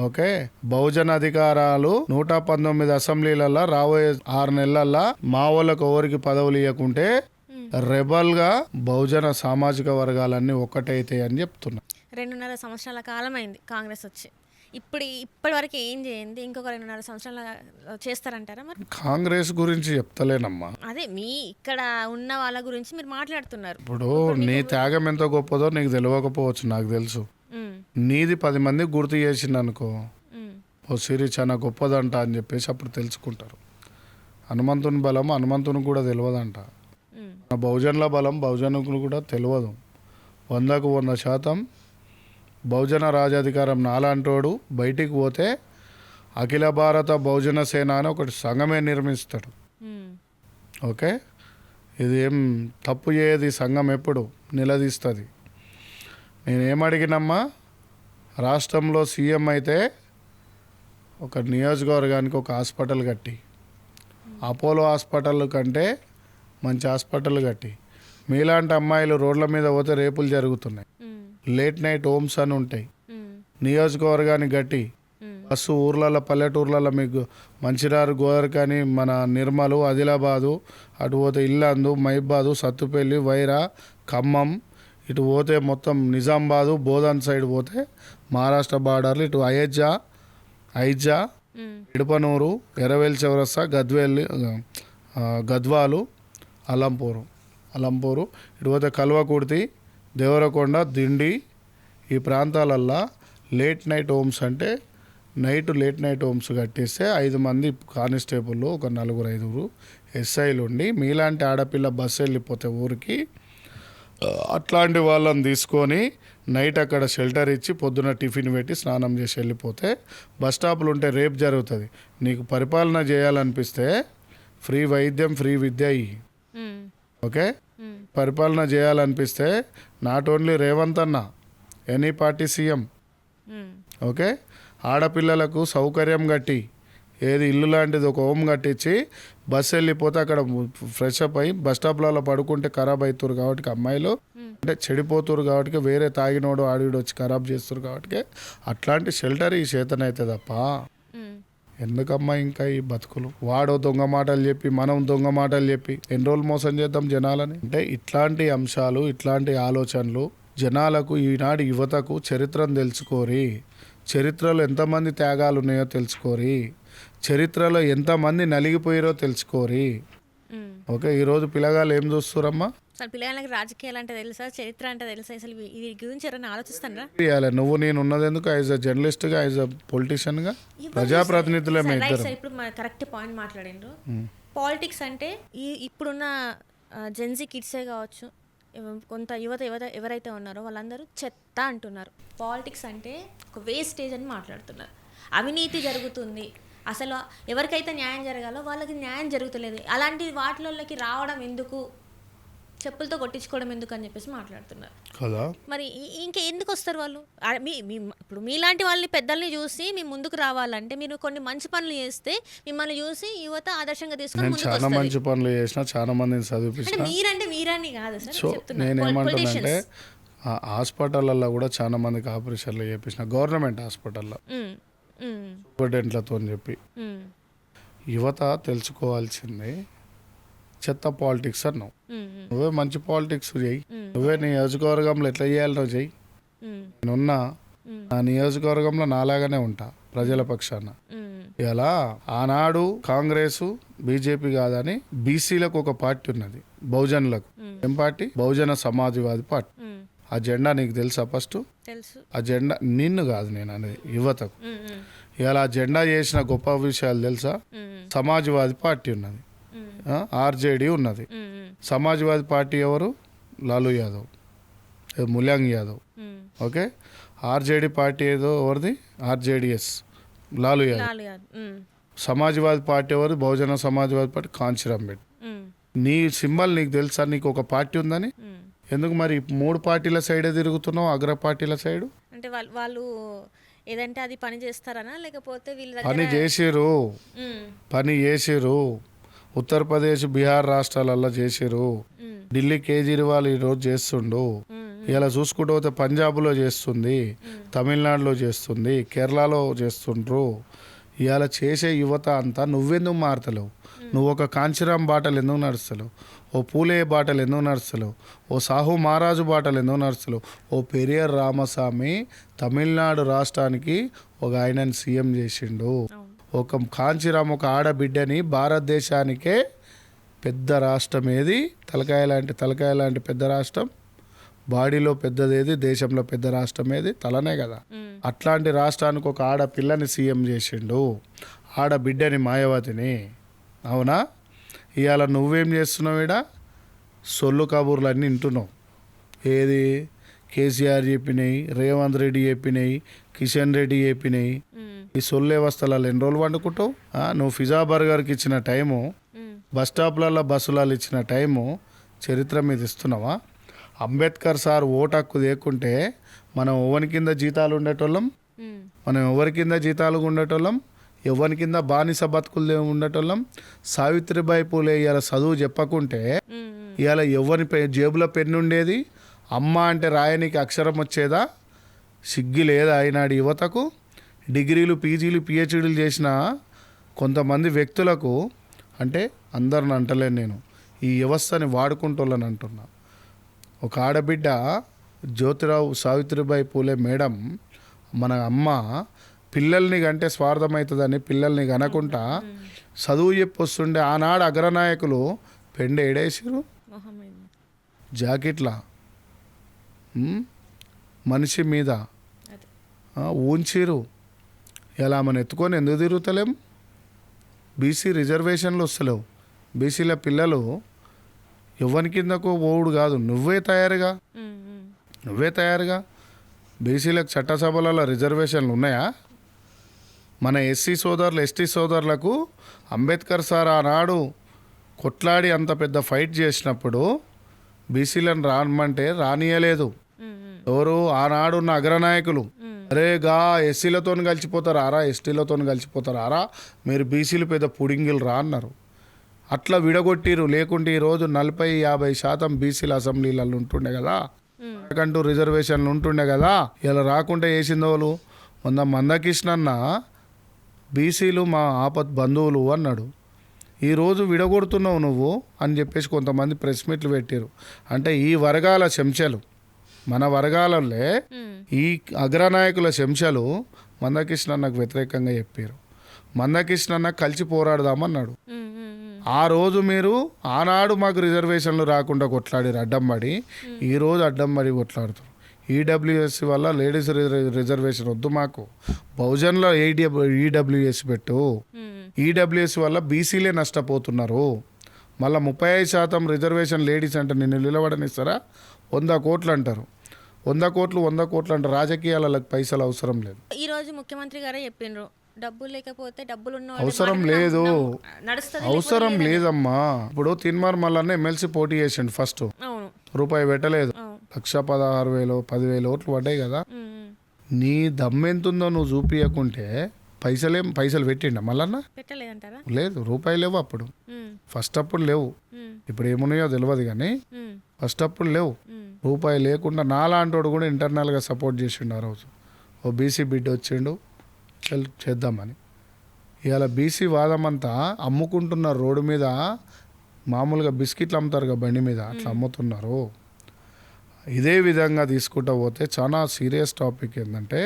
ఓకే, బహుజన అధికారాలు 119 అసెంబ్లీలలో రాబోయే 6 నెలల్లో మా వాళ్ళకు ఎవరికి పదవులు ఇవ్వకుంటే రెబల్ గా బహుజన సామాజిక వర్గాలన్నీ ఒక్కటైతాయి అని చెప్తున్నా. 2.5 సంవత్సరాల కాలం అయింది కాంగ్రెస్ వచ్చి. ఇప్పటి వరకు ఏం చేయండి, ఇంకొక 2.5 సంవత్సరాల చేస్తారంటారా? మరి కాంగ్రెస్ గురించి చెప్తలేనమ్మా, అదే మీ ఇక్కడ ఉన్న వాళ్ళ గురించి మీరు మాట్లాడుతున్నారు. ఇప్పుడు నీ త్యాగం ఎంత గొప్పదో నీకు తెలియకపోవచ్చు, నాకు తెలుసు. నీది 10 మంది గుర్తు చేసింది అనుకో, ఓ సిరి చాలా గొప్పదంట అని చెప్పేసి అప్పుడు తెలుసుకుంటారు. హనుమంతుని బలం హనుమంతుని కూడా తెలియదంట, బహుజనుల బలం బహుజనులకు కూడా తెలియదు. 100% బహుజన రాజాధికారం నాలాంటోడు బయటికి పోతే అఖిల భారత బహుజన సేన అని ఒకటి సంఘమే నిర్మిస్తాడు. ఓకే, ఇది ఏం తప్పు చేయదు. సంఘం ఎప్పుడు నిలదీస్తుంది. నేనేమడిగినమ్మా, రాష్ట్రంలో సీఎం అయితే ఒక నియోజకవర్గానికి ఒక హాస్పిటల్ కట్టి, అపోలో హాస్పిటల్ కంటే మంచి హాస్పిటల్ కట్టి, మీలాంటి అమ్మాయిలు రోడ్ల మీద పోతే రేపులు జరుగుతున్నాయి, లేట్ నైట్ హోమ్స్ అని ఉంటాయి, నియోజకవర్గాన్ని గట్టి బస్సు ఊర్లలో పల్లెటూర్లలో మీకు మంచిరారు గోదరికని మన నిర్మలు ఆదిలాబాదు, అటు పోతే ఇల్లందు మైబాదు సత్తుపల్లి వైరా ఖమ్మం, ఇటు పోతే మొత్తం నిజామాబాదు బోధన్ సైడ్ పోతే మహారాష్ట్ర బార్డర్లు, ఇటు ఐజా ఇడపనూరు ఎర్రవేల్ చౌరస్తా గద్వాలు అలంపూరు ఇటు పోతే కల్వకుర్తి దేవరకొండ దిండి, ఈ ప్రాంతాలల్లో లేట్ నైట్ హోమ్స్ అంటే నైట్ లేట్ నైట్ హోమ్స్ కట్టిస్తే 5 మంది కానిస్టేబుల్, ఒక 4-5 ఎస్ఐలు ఉండి మీలాంటి ఆడపిల్ల బస్సు వెళ్ళిపోతే ఊరికి అట్లాంటి వాళ్ళని తీసుకొని నైట్ అక్కడ షెల్టర్ ఇచ్చి పొద్దున టిఫిన్ పెట్టి స్నానం చేసి వెళ్ళిపోతే బస్ స్టాపులు ఉంటే రేపు జరుగుతుంది. నీకు పరిపాలన చేయాలనిపిస్తే ఫ్రీ వైద్యం ఫ్రీ విద్య ఇయ్యి. ఓకే, పరిపాలన చేయాలనిపిస్తే నాట్ ఓన్లీ రేవంత్ అన్న, ఎనీ పార్టీ సీఎం. ఓకే, ఆడపిల్లలకు సౌకర్యం కట్టి ఏది ఇల్లు లాంటిది ఒక హోమ్ కట్టించి బస్సు వెళ్ళిపోతే అక్కడ ఫ్రెష్ అప్ అయ్యి బస్ స్టాప్లలో పడుకుంటే ఖరాబ్ అవుతారు కాబట్టి అమ్మాయిలు అంటే చెడిపోతురు కాబట్టి వేరే తాగినోడు ఆడిడు వచ్చి ఖరాబ్ చేస్తారు కాబట్టి అట్లాంటి షెల్టర్ ఈ చేతనైతే తప్ప ఎందుకమ్మా ఇంకా ఈ బతుకులు. వాడో దొంగ మాటలు చెప్పి మనం దొంగ మాటలు చెప్పి ఎన్ని రోజులు మోసం చేద్దాం జనాలని. అంటే ఇట్లాంటి అంశాలు ఇట్లాంటి ఆలోచనలు జనాలకు ఈనాడు యువతకు చరిత్రను తెలుసుకోరి, చరిత్రలో ఎంతమంది త్యాగాలు ఉన్నాయో తెలుసుకోరి, చరిత్రలో ఎంతమంది నలిగిపోయారో తెలుసుకోరి. ఓకే, ఈరోజు పిల్లగాళ్ళు ఏం చూస్తురమ్మా? అసలు పిల్లలకి రాజకీయాలు అంటే తెలుసా, చరిత్ర అంటే తెలుసా, అసలు వీటి గురించి ఎవరైనా ఆలోచిస్తారా? నువ్వు నేను ఉన్నది ఎందుకు? యాజ్ అ జర్నలిస్ట్గా, యాజ్ అ పొలిటీషియన్గా, ప్రజాప్రతినిధులమే ఇద్దరు. ఇప్పుడు కరెక్ట్ పాయింట్ మాట్లాడిండ్రు. పాలిటిక్స్ అంటే ఇప్పుడున్న జెన్జీ కిడ్సే కావచ్చు, కొంత యువత ఎవరైతే ఉన్నారో వాళ్ళందరూ చెత్త అంటున్నారు. పాలిటిక్స్ అంటే ఒక వేస్టేజ్ అని మాట్లాడుతున్నారు. అవినీతి జరుగుతుంది, అసలు ఎవరికైతే న్యాయం జరగాలో వాళ్ళకి న్యాయం జరుగుతలేదు, అలాంటి వాటిలోకి రావడం ఎందుకు, చెప్పులతో కొట్టించుకోవడం ఎందుకు అని చెప్పేసి మాట్లాడుతున్నారు కదా. మరి ఇంకా ఎందుకు వస్తారు వాళ్ళు? ఇప్పుడు మీలాంటి వాళ్ళని పెద్దల్ని చూసి మీ ముందుకు రావాలంటే మీరు కొన్ని మంచి పనులు చేస్తే మిమ్మల్ని చూసి యువత ఆదర్శంగా తీసుకొని చాలా మంచి పనులు చేసిన, చాలా మందిని చదివించిన. మీరని కాదు సార్, సో నేనేమంటున్నానంటే హాస్పిటల్లో కూడా చాలా మందికి ఆపరేషన్లు చేపించిన, గవర్నమెంట్ హాస్పిటల్లో సూపరింటెండెంట్లతో చెప్పి. యువత తెలుసుకోవాల్సింది చెత్త పాలిటిక్స్ అన్నావు, నువ్వే మంచి పాలిటిక్స్ చెయ్యి. నువ్వే నియోజకవర్గంలో ఎట్లా చేయాలి నువ్వు చెయ్యి. నేనున్నా నా నియోజకవర్గంలో నాలాగానే ఉంటా ప్రజల పక్షాన. ఇలా ఆనాడు కాంగ్రెస్ బీజేపీ కాదని బీసీలకు ఒక పార్టీ ఉన్నది, బహుజనులకు. ఏం పార్టీ? బహుజన సమాజ్వాదీ పార్టీ. ఆ జెండా నీకు తెలుసా? ఫస్ట్ ఆ జెండా నిన్ను కాదు నేను అనేది, యువతకు. ఇలా ఆ జెండా చేసిన గొప్ప విషయాలు తెలుసా? సమాజ్వాదీ పార్టీ ఉన్నది, ఆర్జేడీ ఉన్నది. సమాజ్వాదీ పార్టీ ఎవరు? Lalu Yadav, Mulayam Yadav. Okay, RJD party ఏదో ఎవరిది? ఆర్జేడిఎస్, లాలూ యాదవ్. సమాజ్వాదీ పార్టీ ఎవరు? బహుజన సమాజ్వాదీ పార్టీ, కాంచీరామ్ రెడ్డి. నీ సింబల్ నీకు తెలుసా నీకు ఒక పార్టీ ఉందని? ఎందుకు మరి 3 పార్టీల సైడే తిరుగుతున్నావు, అగ్ర పార్టీల సైడు? అంటే వాళ్ళు ఏదంటే అది పని చేస్తారనా, లేకపోతే వీళ్ళు పని చేసిరు. ఉత్తరప్రదేశ్, బీహార్ రాష్ట్రాలలో చేసిరు. ఢిల్లీ కేజ్రీవాల్ ఈరోజు చేస్తుండు. ఇలా చూసుకుంటూ పోతే పంజాబ్లో చేస్తుంది, తమిళనాడులో చేస్తుంది, కేరళలో చేస్తుండ్రు. ఇవాళ చేసే యువత అంతా నువ్వెందుకు మారతలేవు? నువ్వు ఒక కాంచీరామ్ బాటలు ఎందుకు నడుస్తలేవు? ఓ పూలే బాటలు ఎందుకు నడుస్తలేవు? ఓ సాహు మహారాజు బాటలు ఎందుకు నడుస్తలేవు? ఓ పెరియర్ రామస్వామి తమిళనాడు రాష్ట్రానికి ఒక ఆయనని సీఎం చేసిండు. ఒక కాంచీరామ్ ఒక ఆడబిడ్డని భారతదేశానికే పెద్ద రాష్ట్రం ఏది? తలకాయ లాంటి పెద్ద రాష్ట్రం. బాడీలో పెద్దదేది? దేశంలో పెద్ద రాష్ట్రం ఏది? తలనే కదా. అట్లాంటి రాష్ట్రానికి ఒక ఆడపిల్లని సీఎం చేసిండు, ఆడబిడ్డని మాయావతిని. అవునా? ఇవాళ నువ్వేం చేస్తున్నావు? ఈడ సొల్లు కబుర్లు అన్నీ వింటున్నావు. ఏది? కేసీఆర్ చెప్పినాయి, రేవంత్ రెడ్డి చెప్పినాయి, కిషన్ రెడ్డి చెప్పినాయి. ఈ సొల్లు వ్యవస్థలలో ఎన్ని రోజులు వండుకుంటావు? నువ్వు పిజ్జా బర్గర్కి ఇచ్చిన టైము, బస్ స్టాప్లలో బస్సులలో ఇచ్చిన టైము చరిత్ర మీద ఇస్తున్నావా? అంబేద్కర్ సార్ ఓటు హక్కు లేకుంటే మనం ఎవరి కింద జీతాలు ఉండేటోళ్ళం, మనం ఎవరి కింద జీతాలు ఉండేటోళ్ళం, ఎవరి కింద బానిస బతుకులు ఉండేటోళ్ళం. సావిత్రిబాయి పూలే ఇవాళ చదువు చెప్పకుంటే ఇవాళ ఎవరి జేబులో పెన్ను ఉండేది? అమ్మ అంటే రాయనికి అక్షరం వచ్చేదా? సిగ్గి లేదా ఈనాడు యువతకు? డిగ్రీలు, పీజీలు, పిహెచ్డీలు చేసిన కొంతమంది వ్యక్తులకు, అంటే అందరిని అంటలేను నేను, ఈ వ్యవస్థని వాడుకుంటోళ్ళని అంటున్నా. ఒక ఆడబిడ్డ జ్యోతిరావు సావిత్రిబాయి పూలే మేడం, మన అమ్మ పిల్లల్ని కంటే స్వార్థమవుతుందని పిల్లల్ని కనకుండా చదువు చెప్పి వస్తుండే ఆనాడు అగ్రనాయకులు పెండ ఏడేసిరు, జాకెట్లా మనిషి మీద ఉంచిరు. ఇలా ఆమెను ఎత్తుకొని ఎందుకు తిరుగుతలేం? బీసీ రిజర్వేషన్లు వస్తలేవు. బీసీల పిల్లలు ఎవరి కిందకు పోవుడు కాదు, నువ్వే తయారుగా. బీసీలకు చట్టసభలలో రిజర్వేషన్లు ఉన్నాయా? మన ఎస్సీ సోదరులు ఎస్టీ సోదరులకు అంబేద్కర్ సార్ ఆనాడు కొట్లాడి అంత పెద్ద ఫైట్ చేసినప్పుడు బీసీలను రానమంటే రానియలేదు. ఎవరు? ఆనాడున్న అగ్రనాయకులు. అరే గా ఎస్సీలతో కలిసిపోతారా, ఎస్టీలతో కలిసిపోతారా, మీరు బీసీలు పెద్ద పుడింగిలు రా అన్నారు. అట్లా విడగొట్టిరు. లేకుంటే ఈరోజు 40-50% బీసీల అసెంబ్లీలలో ఉంటుండే కదా, కంటూ రిజర్వేషన్లు ఉంటుండే కదా. ఇలా రాకుండా వేసింది వాళ్ళు. మందకృష్ణన్న బీసీలు మా ఆపత్ బంధువులు అన్నాడు. ఈరోజు విడగొడుతున్నావు నువ్వు అని చెప్పేసి కొంతమంది ప్రెస్ మీట్లు పెట్టారు. అంటే ఈ వర్గాల చెంచాలు, మన వర్గాలల్లే ఈ అగ్రనాయకుల చెంచాలు మందకృష్ణన్నకు వ్యతిరేకంగా చెప్పారు. మందకృష్ణన్న కలిసి పోరాడదామన్నాడు. ఆ రోజు మీరు ఆనాడు మాకు రిజర్వేషన్లు రాకుండా కొట్లాడారు అడ్డంబడి, ఈరోజు అడ్డంబడి కొట్లాడుతారు. ఈడబ్ల్యూఎస్ వల్ల లేడీస్ రిజర్వేషన్ వద్దు మాకు, బహుజన్లో ఈడబ్ల్యూఎస్ పెట్టు. ఈడబ్ల్యూఎస్ వల్ల బీసీలే నష్టపోతున్నారు. మళ్ళీ 35% రిజర్వేషన్ లేడీస్ అంటే నిన్ను నిలబడనిస్తారా? 100 కోట్లు అంటారు. 100 కోట్లు అంటారు. రాజకీయాలకు పైసలు అవసరం లేదు. ఈరోజు ముఖ్యమంత్రి గారే చెప్పిండ్రు, డబ్బులు లేకపోతే డబ్బులు ఉన్న అవసరం లేదు, అవసరం లేదమ్మా. ఇప్పుడు తిన్మార్ మల్లన్న ఎమ్మెల్సీ పోటీ చేసిండు. ఫస్ట్ రూపాయి పెట్టలేదు, 1,16,000 10,000 ఓట్లు పడ్డాయి కదా. నీ దమ్మెంతుందో నువ్వు చూపియకుంటే పైసలు పెట్టిండ మల్లన్న? పెట్టలేదంటారా? లేదు, రూపాయి లేవు అప్పుడు. ఫస్ట్ అప్పుడు లేవు, ఇప్పుడు ఏమున్నాయో తెలియదు కానీ ఫస్ట్ అప్పుడు లేవు. రూపాయి లేకుండా నాలాంటోడు కూడా ఇంటర్నల్గా సపోర్ట్ చేసిండు. ఆ రోజు ఓ బీసీ బిడ్డ వచ్చిండు, చేద్దామని. ఇవాళ బీసీ వాదం అంతా అమ్ముకుంటున్నారు రోడ్డు మీద. మామూలుగా బిస్కెట్లు అమ్ముతారు కదా బండి మీద, అట్లా అమ్ముతున్నారు. ఇదే విధంగా తీసుకుంటూ పోతే చాలా సీరియస్ టాపిక్ ఏంటంటే,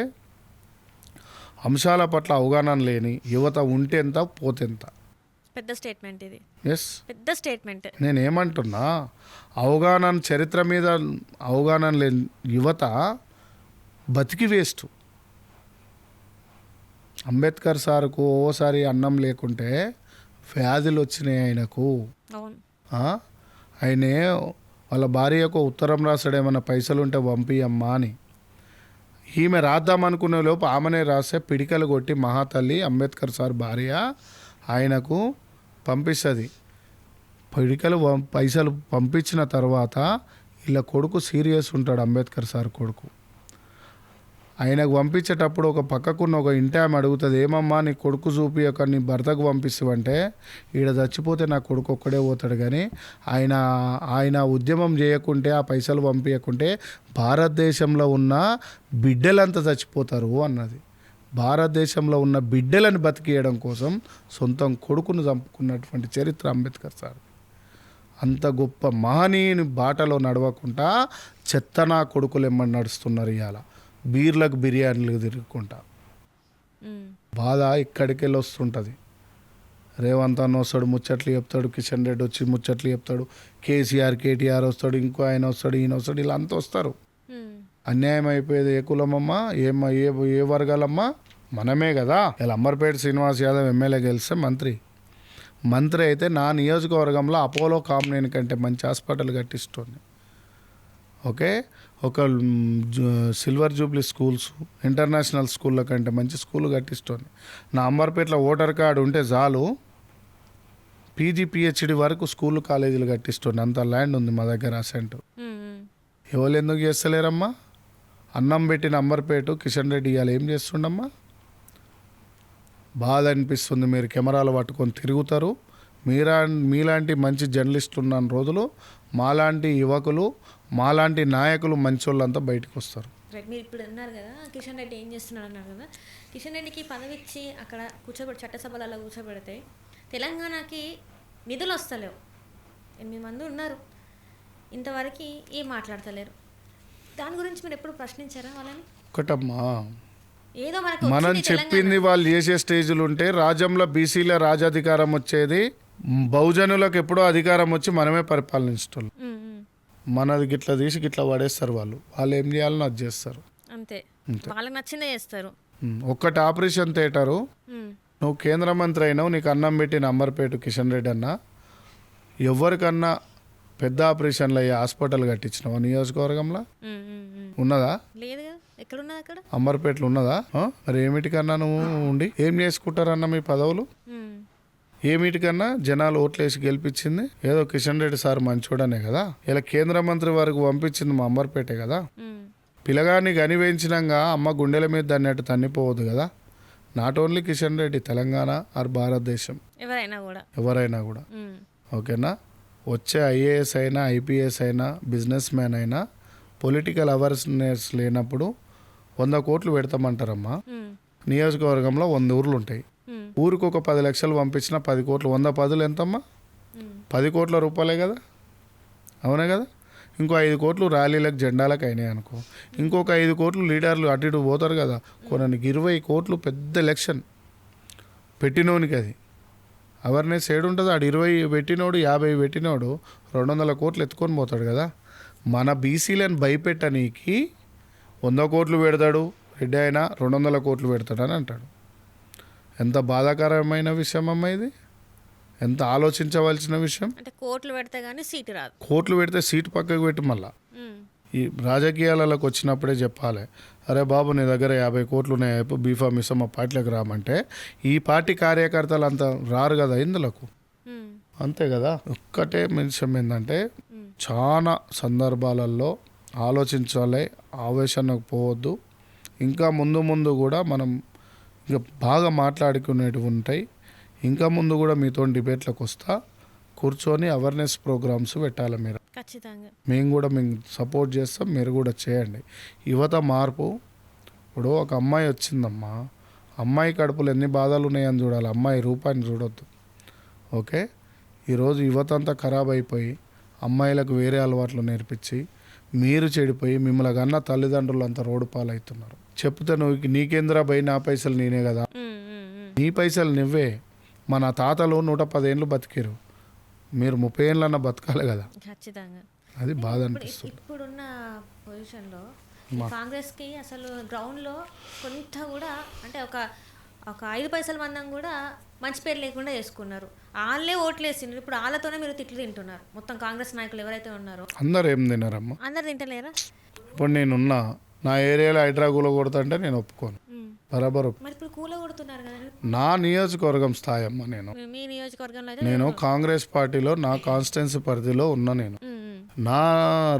అంశాల పట్ల అవగాహన లేని యువత ఉంటే ఎంత పోతే ఎంత. పెద్ద స్టేట్మెంట్ ఇది. ఎస్, పెద్ద స్టేట్మెంట్. నేనేమంటున్నా, చరిత్ర మీద అవగాహన లేని యువత బతికి వేస్ట్. అంబేద్కర్ సార్కు ఓసారి అన్నం లేకుంటే వ్యాధులు వచ్చినాయి ఆయనకు. ఆయనే వాళ్ళ భార్యకు ఉత్తరం రాసాడు, ఏమన్నా పైసలు ఉంటే పంపియమ్మా అని. ఈమె రాద్దామనుకునే లోపు ఆమెనే రాస్తే పిడికలు కొట్టి మహాతల్లి అంబేద్కర్ సార్ భార్య ఆయనకు పంపిస్తుంది. పైసలు పంపించిన తర్వాత ఇలా కొడుకు సీరియస్ ఉంటాడు, అంబేద్కర్ సార్ కొడుకు. ఆయనకు పంపించేటప్పుడు ఒక పక్కకున్న ఒక ఇంటి ఆమె అడుగుతుంది, ఏమమ్మా నీ కొడుకు చూపియక నీ భర్తకు పంపిస్తావంటే, ఈడ చచ్చిపోతే నా కొడుకు ఒక్కడే పోతాడు కానీ ఆయన ఉద్యమం చేయకుంటే, ఆ పైసలు పంపించకుంటే భారతదేశంలో ఉన్న బిడ్డలంతా చచ్చిపోతారు అన్నది. భారతదేశంలో ఉన్న బిడ్డలను బతికేయడం కోసం సొంతం కొడుకును చంపుకున్నటువంటి చరిత్ర అంబేద్కర్ సార్. అంత గొప్ప మహనీయుని బాటలో నడవకుండా చెత్తనా కొడుకులు ఎమ్మని నడుస్తున్నారు. ఇవాళ బీర్లకు బిర్యానీలకు తిరుగుకుంటా బాధ ఇక్కడికి వెళ్ళి వస్తుంటుంది. రేవంత్ అన్న వస్తాడు, ముచ్చట్లు చెప్తాడు, కిషన్ రెడ్డి వచ్చి ముచ్చట్లు చెప్తాడు, కేటీఆర్ వస్తాడు, ఇంకో ఆయన వస్తాడు, ఈయన వస్తాడు, ఇలా అంతా వస్తారు. అన్యాయం అయిపోయేది ఏ కులమమ్మా, ఏ వర్గాలమ్మా? మనమే కదా. ఇలా అంబర్పేట శ్రీనివాస్ యాదవ్ ఎమ్మెల్యే గెలిస్తే మంత్రి అయితే నా నియోజకవర్గంలో అపోలో కామినేని కంటే మంచి హాస్పిటల్ కట్టిస్తుంది. ఓకే, ఒక సిల్వర్ జూబ్లీ స్కూల్స్, ఇంటర్నేషనల్ స్కూళ్ళ కంటే మంచి స్కూల్ కట్టిస్తుంది. నా అంబర్పేటలో ఓటర్ కార్డు ఉంటే చాలు, పీజీ పిహెచ్డి వరకు స్కూల్ కాలేజీలు కట్టిస్తుంది. అంత ల్యాండ్ ఉంది మా దగ్గర అసెంట్. ఎవరు ఎందుకు చేస్తలేరమ్మా? అన్నం పెట్టిన అంబర్పేట కిషన్ రెడ్డి ఇవాళ ఏం చేస్తుండమ్మా? బాధ అనిపిస్తుంది. మీరు కెమెరాలు పట్టుకొని తిరుగుతారు. మీలాంటి మంచి జర్నలిస్టులు ఉన్న రోజులు మాలాంటి యువకులు, మాలాంటి నాయకులు, మంచి వాళ్ళంతా బయటకు వస్తారు. మీరు ఇప్పుడు అన్నారు కదా కిషన్ రెడ్డి ఏం చేస్తున్నాడు అన్నారు కదా, కిషన్ రెడ్డికి పదవి ఇచ్చి అక్కడ చట్టసభలలో కూర్చోబెడితే తెలంగాణకి నిధులు వస్తలేవు. 8 మంది ఉన్నారు, ఇంతవరకు ఏం మాట్లాడతలేరు. దాని గురించి మీరు ఎప్పుడు ప్రశ్నించారా వాళ్ళని? ఒకటమ్మా, ఏదో మనం చెప్పింది వాళ్ళు చేసే స్టేజ్లు ఉంటే రాజ్యంలో బీసీల రాజాధికారం వచ్చేది, బహుజనులకు ఎప్పుడో అధికారం వచ్చి మనమే పరిపాలించటోళ్ళు. మనది గిట్లా తీసి గిట్లా పడేస్తారు. వాళ్ళు ఏం చేయాలని అది చేస్తారు, అంతే. వాళ్ళకి నచ్చిందే చేస్తారు. ఒక్కటి ఆపరేషన్ థియేటరు ఉమ్, నువ్వు కేంద్ర మంత్రి అయినావు, నీకు అన్నం పెట్టి నంబర్పేట కిషన్ రెడ్డి అన్న ఎవరికన్నా పెద్ద ఆపరేషన్లు అయ్యే హాస్పిటల్ కట్టించినావా నియోజకవర్గంలో? ఉమ్, ఉమ్, ఉమ్. ఉన్నదా? లేదు కదా, ఎక్కడున్నది అక్కడ? అంబర్పేటలో ఉన్నదా? మరి ఏమిటికన్నా నువ్వు ఉండి ఏం చేసుకుంటారన్న మీ పదవులు? ఉమ్, ఏమిటికన్నా జనాలు ఓట్లేసి గెలిపించింది ఏదో కిషన్ రెడ్డి సార్ మంచోడనే కదా. ఇలా కేంద్ర మంత్రి వరకు పంపించింది మా అంబర్పేటే కదా. ఉమ్, పిల్లగాన్ని గనివేయించినాక అమ్మ గుండెల మీద దాన్ని అటు తన్నిపోవద్దు కదా. Not only Kishan Reddy, Telangana or Bharatadesam ఎవరైనా కూడా. ఎవరైనా కూడా. ఉమ్, ఓకేనా? వచ్చే ఐఏఎస్ అయినా ఐపీఎస్ అయినా బిజినెస్ మ్యాన్ అయినా పొలిటికల్ అవేర్నెస్ లేనప్పుడు 100 కోట్లు పెడతామంటారమ్మా. ఉమ్, నియోజకవర్గంలో 100 ఊర్లు ఉంటాయి. ఉమ్, ఊరికి ఒక 10 లక్షలు పంపించిన 10 కోట్లు, 100 పదులు ఎంతమ్మా? ఉమ్, 10 కోట్ల రూపాయలే కదా. అవునా కదా? ఇంకో 5 కోట్లు ర్యాలీలకు జెండాలకు అయినాయి అనుకో, ఇంకొక 5 కోట్లు లీడర్లు అటు ఇటు పోతారు కదా. కొననికి 20 కోట్లు పెద్ద ఎలక్షన్ పెట్టినోనికి. అది అవేర్నెస్ ఏడుంటుంది? ఆడు 20 పెట్టినోడు 50 పెట్టినోడు 200 కోట్లు ఎత్తుకొని పోతాడు కదా. మన బీసీలను భయపెట్టనీకి 100 కోట్లు పెడతాడు రెడ్డి అయినా, 200 కోట్లు పెడతాడని అంటాడు. ఎంత బాధాకరమైన విషయం అమ్మ ఇది, ఎంత ఆలోచించవలసిన విషయం. అంటే కోట్లు పెడితే గానీ సీటు రాదు. కోట్లు పెడితే సీటు పక్కకు పెట్టి మళ్ళా ఉమ్, ఈ రాజకీయాలకు వచ్చినప్పుడే చెప్పాలి, అరే బాబు నీ దగ్గర 50 కోట్లు ఉన్నాయి, బీఫామ్ ఇస్తాం మా పార్టీలకు రామంటే ఈ పార్టీ కార్యకర్తలు అంత రారు కదా ఇందులకు. ఉమ్, అంతే కదా. ఒక్కటే విషయం ఏంటంటే చాలా సందర్భాలలో ఆలోచించాలి, ఆవేశానికి పోవద్దు. ఇంకా ముందు ముందు కూడా మనం ఇంకా బాగా మాట్లాడుకునేటివి ఉంటాయి. ఇంకా ముందు కూడా మీతో డిబేట్లకు వస్తా, కూర్చొని అవేర్నెస్ ప్రోగ్రామ్స్ పెట్టాలి. మీరు ఖచ్చితంగా. మేము కూడా మేము సపోర్ట్ చేస్తాం, మీరు కూడా చేయండి. యువత మార్పు. ఇప్పుడు ఒక అమ్మాయి వచ్చిందమ్మా, అమ్మాయి కడుపులో ఎన్ని బాధలు ఉన్నాయని చూడాలి, అమ్మాయి రూపాన్ని చూడొద్దు. ఓకే, ఈరోజు యువత అంతా ఖరాబ్ అయిపోయి అమ్మాయిలకు వేరే అలవాట్లు నేర్పించి మీరు చెడిపోయి మిమ్మల్ని కన్నా తల్లిదండ్రులు అంతా రోడ్డు పాలవుతున్నారు. చెప్తే నువ్వు నీకేంద్రా భయ్, నా పైసలు నేనే కదా. ఉమ్, ఉమ్, ఉమ్. నీ పైసలు నువ్వే. మన తాతలు 110 ఏళ్ళు బతికిరు, మీరు 30 ఏళ్ళన్నా బతకాలి కదా. ఖచ్చితంగా. అది బాధ అనిపిస్తుంది. ఇప్పుడున్న పొజిషన్లో కాంగ్రెస్కి అసలు గ్రౌండ్లో కొంత కూడా అంటే ఒక 5 పైసల మందం కూడా మంచి పేరు లేకుండా చేసుకున్నారు. వాళ్ళే ఓట్లు వేసిండ్రు. ఇప్పుడు వాళ్ళతోనే మీరు తిట్లు తింటున్నారు. మొత్తం కాంగ్రెస్ నాయకులు ఎవరైతే ఉన్నారో అందరు ఏం తిన్నారమ్మా? అందరు తింటలేరా? ఇప్పుడు నేనున్నా నా ఏరియాలో హైడ్రా కూల కొడతా నేను ఒప్పుకోను. బరాబర్ మరి ఇప్పుడు కూల కొడుతున్నారు కదా. నా నియోజకవర్గం స్థాయి అమ్మ. మీ నియోజకవర్గంలో అయితే నేను కాంగ్రెస్ పార్టీలో నా కాన్స్టిట్యున్సీ పరిధిలో ఉన్నా. నేను నా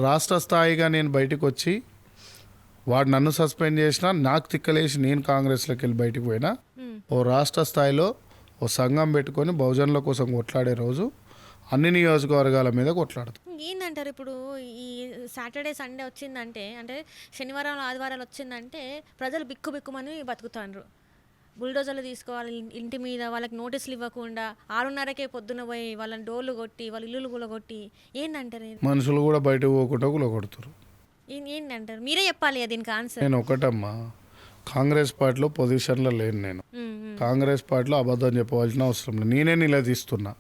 రాష్ట్ర స్థాయిగా నేను బయటకు వచ్చి వాడు నన్ను సస్పెండ్ చేసినా, నాకు తిక్కలేసి నేను కాంగ్రెస్లోకి వెళ్ళి బయటకు పోయినా, ఓ రాష్ట్ర స్థాయిలో ఓ సంఘం పెట్టుకొని బహుజనుల కోసం కొట్లాడే రోజు అన్ని నియోజకవర్గాల మీద కొట్లాడుతాం. ఏందంటారు ఇప్పుడు ఈ సాటర్డే సండే వచ్చిందంటే, అంటే శనివారం ఆదివారాలు వచ్చిందంటే ప్రజలు బిక్కుమని బతుకుతాండ్రు. బుల్డోజర్లు తీసుకోవాలి ఇంటి మీద, వాళ్ళకి నోటీసులు ఇవ్వకుండా 6:30కే పొద్దున పోయి వాళ్ళని డోర్లు కొట్టి వాళ్ళ ఇల్లులు కూలగొట్టి ఏందంటారు? మనుషులు కూడా బయటకు పోకుండా కూలగొడుతారు. ఏంటంటారు? మీరే చెప్పాలి దీనికి ఆన్సర్. నేను ఒకటమ్మా, కాంగ్రెస్ పార్టీలో పొజిషన్లో లేను. నేను కాంగ్రెస్ పార్టీలో అబద్ధం చెప్పవలసిన అవసరం లేదు. నేనే నిలదీస్తున్నా,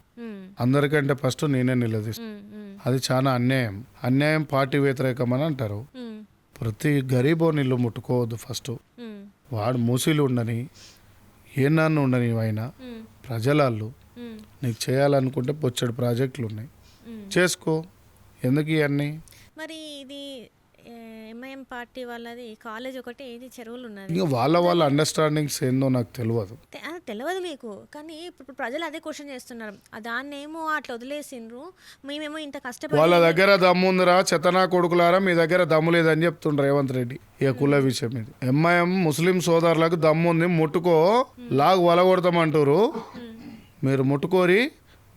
అందరికంటే ఫస్ట్ నేనే నిలదీస్తున్నా. అది చాలా అన్యాయం. అన్యాయం పార్టీ వ్యతిరేకం అని అంటారు. ప్రతి గరీబోని ఇల్లు ముట్టుకోవద్దు. ఫస్ట్ వాడు మూసీలు ఉండని, ఏ నాన్న ఉండని, అయినా ప్రజలాళ్ళు నీకు చేయాలనుకుంటే బొచ్చడు ప్రాజెక్టులు ఉన్నాయి, చేసుకో. ఎందుకు ఇవన్నీ? మరి ఇది ఎంఐఎం పార్టీ వాళ్ళది కాలేజ్ ఒకటి, ఏది చెరువులు ఉన్నది. ఇంకా వాళ్ళ అండర్స్టాండింగ్స్ ఏందో నాకు తెలియదు. తెలియదు మీకు, కానీ ఇప్పుడు ప్రజలు అదే క్వశ్చన్ చేస్తున్నారు. దాన్నేమో అట్లా వదిలేసిండ్రు, మేమేమో ఇంత కష్టపడి. వాళ్ళ దగ్గర దమ్ముందిరా చెత్తనా కొడుకులారా, మీ దగ్గర దమ్ము లేదని చెప్తుండ్రు రేవంత్ రెడ్డి. ఇక కుల విషయం ఇది. ఎంఐఎం ముస్లిం సోదరులకు దమ్ముంది, ముట్టుకో, లాగు వలగొడతామంటారు. మీరు ముట్టుకోరి,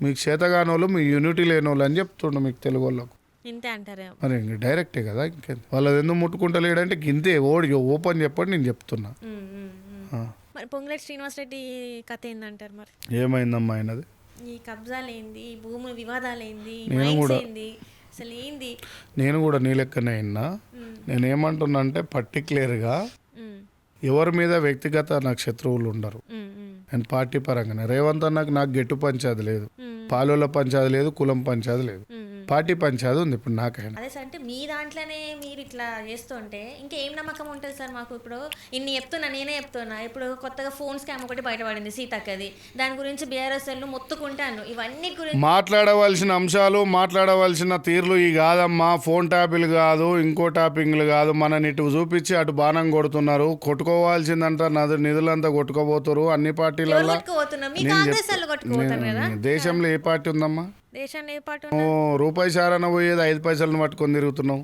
మీకు చేతగానోళ్ళు, మీ యూనిటీ లేనోళ్ళు అని చెప్తుండ్రు మీకు తెలుగు వాళ్ళకు. ఇంతే అంటారే మరి ఇంక డైరెక్టే కదా. ఇంకే వాళ్ళది ఎందుకు ముట్టుకుంటలేడంటే ఇంతే, ఓపెన్ చెప్పండి, నేను చెప్తున్నా. మరి పొంగులేటి శ్రీనివాసరెడ్డి కథ ఏందంటారు? మరి ఏమైందమ్మా ఆయనది? ఈ కబ్జాలు ఏంది, ఈ భూముల వివాదాలు ఏంది, అసలు ఏంది? నేను కూడా నీ లెక్కనే అయినా. నేనేమంటున్నా అంటే పర్టిక్యులర్గా ఎవరి మీద వ్యక్తిగత నాకు శత్రువులు ఉండరు. నేను పార్టీ పరంగానే రేవంత్ అన్నకు నాకు గెట్టు పంచాది లేదు, పాలోల పంచాది లేదు, కులం పంచాది లేదు. పార్టీ పంచాది ఉంది ఇప్పుడు నాకైనా. అదే సార్, అంటే మీ దాంట్లోనే మీరు ఇట్లా చేస్తుంటే ఇంకేం నమ్మకం ఉంటుంది సార్ మాకు? ఇప్పుడు ఇన్ని చెప్తున్నా, నేనే చెప్తున్నా. ఇప్పుడు కొత్తగా ఫోన్ స్కామ్ ఒకటి బయటపడింది సీతక్కది, దాని గురించి బీఆర్ఎస్ఎల్ మొత్తుకుంటాను. ఇవన్నీ గురించి మాట్లాడవలసిన అంశాలు, మాట్లాడవలసిన తీర్లు ఈ కాదమ్మా. ఫోన్ ట్యాపింగ్లు కాదు, ఇంకో ట్యాపింగ్లు కాదు. మనని ఇటు చూపించి అటు బాణం కొడుతున్నారు. కొట్టుకోవాల్సిందంతా నిధులంతా కొట్టుకోబోతున్నారు అన్ని పార్టీలలో. కొట్టుకుపోతున్నారు మీ కాంగ్రెస్ వాళ్ళు కొట్టుకుపోతారు కదా. దేశంలో ఏ పార్టీ ఉందమ్మా? దేశంలో ఏ పార్టీ రూపాయి సారన పోయేది 5 పైసలను పట్టుకొని తిరుగుతున్నావు.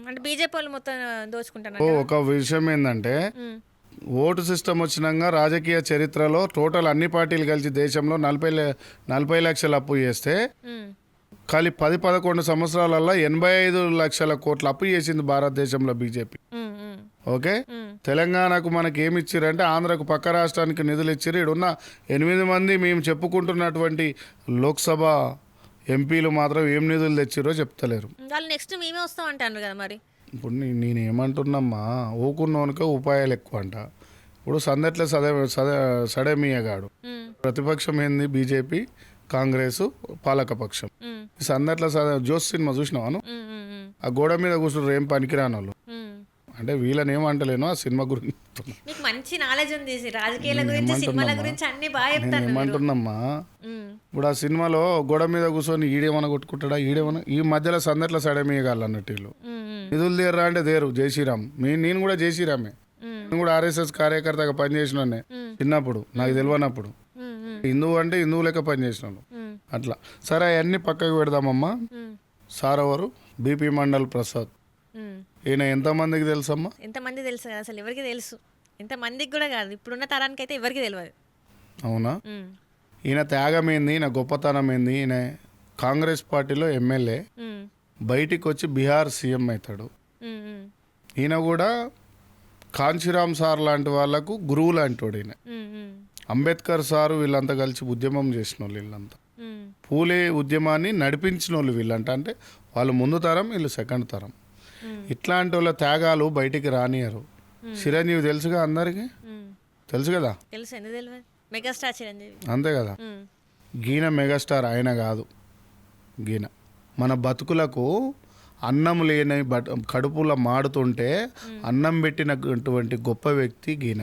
అంటే బీజేపీ వాళ్ళు మొత్తం దోచుకుంటారు. ఒక విషయం ఏంటంటే, ఓటు సిస్టమ్ వచ్చినాక రాజకీయ చరిత్రలో టోటల్ అన్ని పార్టీలు కలిసి దేశంలో 40 లక్షల అప్పు చేస్తే ఖాళీ 10-11 సంవత్సరాలలో 85 లక్షల కోట్ల అప్పు చేసింది భారతదేశంలో బీజేపీ. ఓకే, తెలంగాణకు మనకి ఏమి ఇచ్చారంటే ఆంధ్రకు పక్క రాష్ట్రానికి నిధులు ఇచ్చారు. ఇక్కడున్న 8 మంది మేము చెప్పుకుంటున్నటువంటి లోక్సభ ఎంపీలు మాత్రం ఏం నిధులు తెచ్చిరో చెప్తలేరు. వాళ్ళు నెక్స్ట్ మేమే వస్తాం అంటారు కదా. మరి ఇప్పుడు నేనేమంటున్నామ్మా, ఊకున్నోనికే ఉపాయాలు ఎక్కువ అంట. ఇప్పుడు సందట్లే సడేమియగాడు ప్రతిపక్షం ఏంది? బీజేపీ, కాంగ్రెస్, పాలకపక్షం. ఈ సందట్ల జోస్ సినిమా చూసినావాను? ఆ గోడ మీద కూర్చున్నారు ఏం పనికిరాని వాళ్ళు. అంటే వీళ్ళని ఏమంటలేను, ఆ సినిమా గురించి మీకు మంచి నాలెడ్జ్ ఉంది రాజకీయాల గురించి, సినిమాల గురించి అన్ని బాగా చెప్తాను. ఏమంటున్నామ్మా, ఇప్పుడు ఆ సినిమాలో గోడ మీద కూర్చొని ఈడేమన్నా కొట్టుకుంటాడా, ఈడేమన్నా ఈ మధ్యలో సందట్ల సడమేయగాళ్ళు అన్నట్టు వీళ్ళు నిధులు తీయరా అంటే దేరు. జయశ్రీరామ్, నేను కూడా జయశ్రీరామే. నేను కూడా ఆర్ఎస్ఎస్ కార్యకర్తగా పనిచేసినానే చిన్నప్పుడు, నాకు తెలియనప్పుడు. హిందువు అంటే హిందువు లెక్క పనిచేసినాను అట్లా. సరే అవన్నీ పక్కకు పెడదామమ్మా. సారవరు బీపీ మండల్ ప్రసాద్, ఈయన ఎంతమందికి తెలుసమ్మా? ఎంతమంది తెలుసు కదా, అసలు ఎవరికి తెలుసు? ఎంతమందికి కూడా కాదు, ఇప్పుడున్న తరానికి అయితే ఎవరికి తెలియదు. అవునా? ఈయన త్యాగం ఏంది, ఈయన గొప్పతనం ఏంది? ఈయన కాంగ్రెస్ పార్టీలో ఎమ్మెల్యే, బయటికి వచ్చి బీహార్ సీఎం అవుతాడు. ఈయన కూడా కాంచీరామ్ సార్ లాంటి వాళ్ళకు గురువు లాంటి వాడు ఈయన. అంబేద్కర్ సారు వీళ్ళంతా కలిసి ఉద్యమం చేసిన వాళ్ళు వీళ్ళంతా. పూలే ఉద్యమాన్ని నడిపించిన వాళ్ళు వీళ్ళంట. అంటే వాళ్ళు ముందు తరం, వీళ్ళు సెకండ్ తరం. ఇట్లాంటి వాళ్ళ త్యాగాలు బయటికి రానియరు. చిరంజీవి తెలుసుగా అందరికి, తెలుసు కదా. తెలుసు, ఎందుకు తెలియదు? మెగాస్టార్ చిరంజీవి, అంతే కదా. గీన మెగాస్టార్ ఆయన కాదు. గీన మన బతుకులకు అన్నం లేని కడుపులో మాడుతుంటే అన్నం పెట్టినటువంటి గొప్ప వ్యక్తి గీన.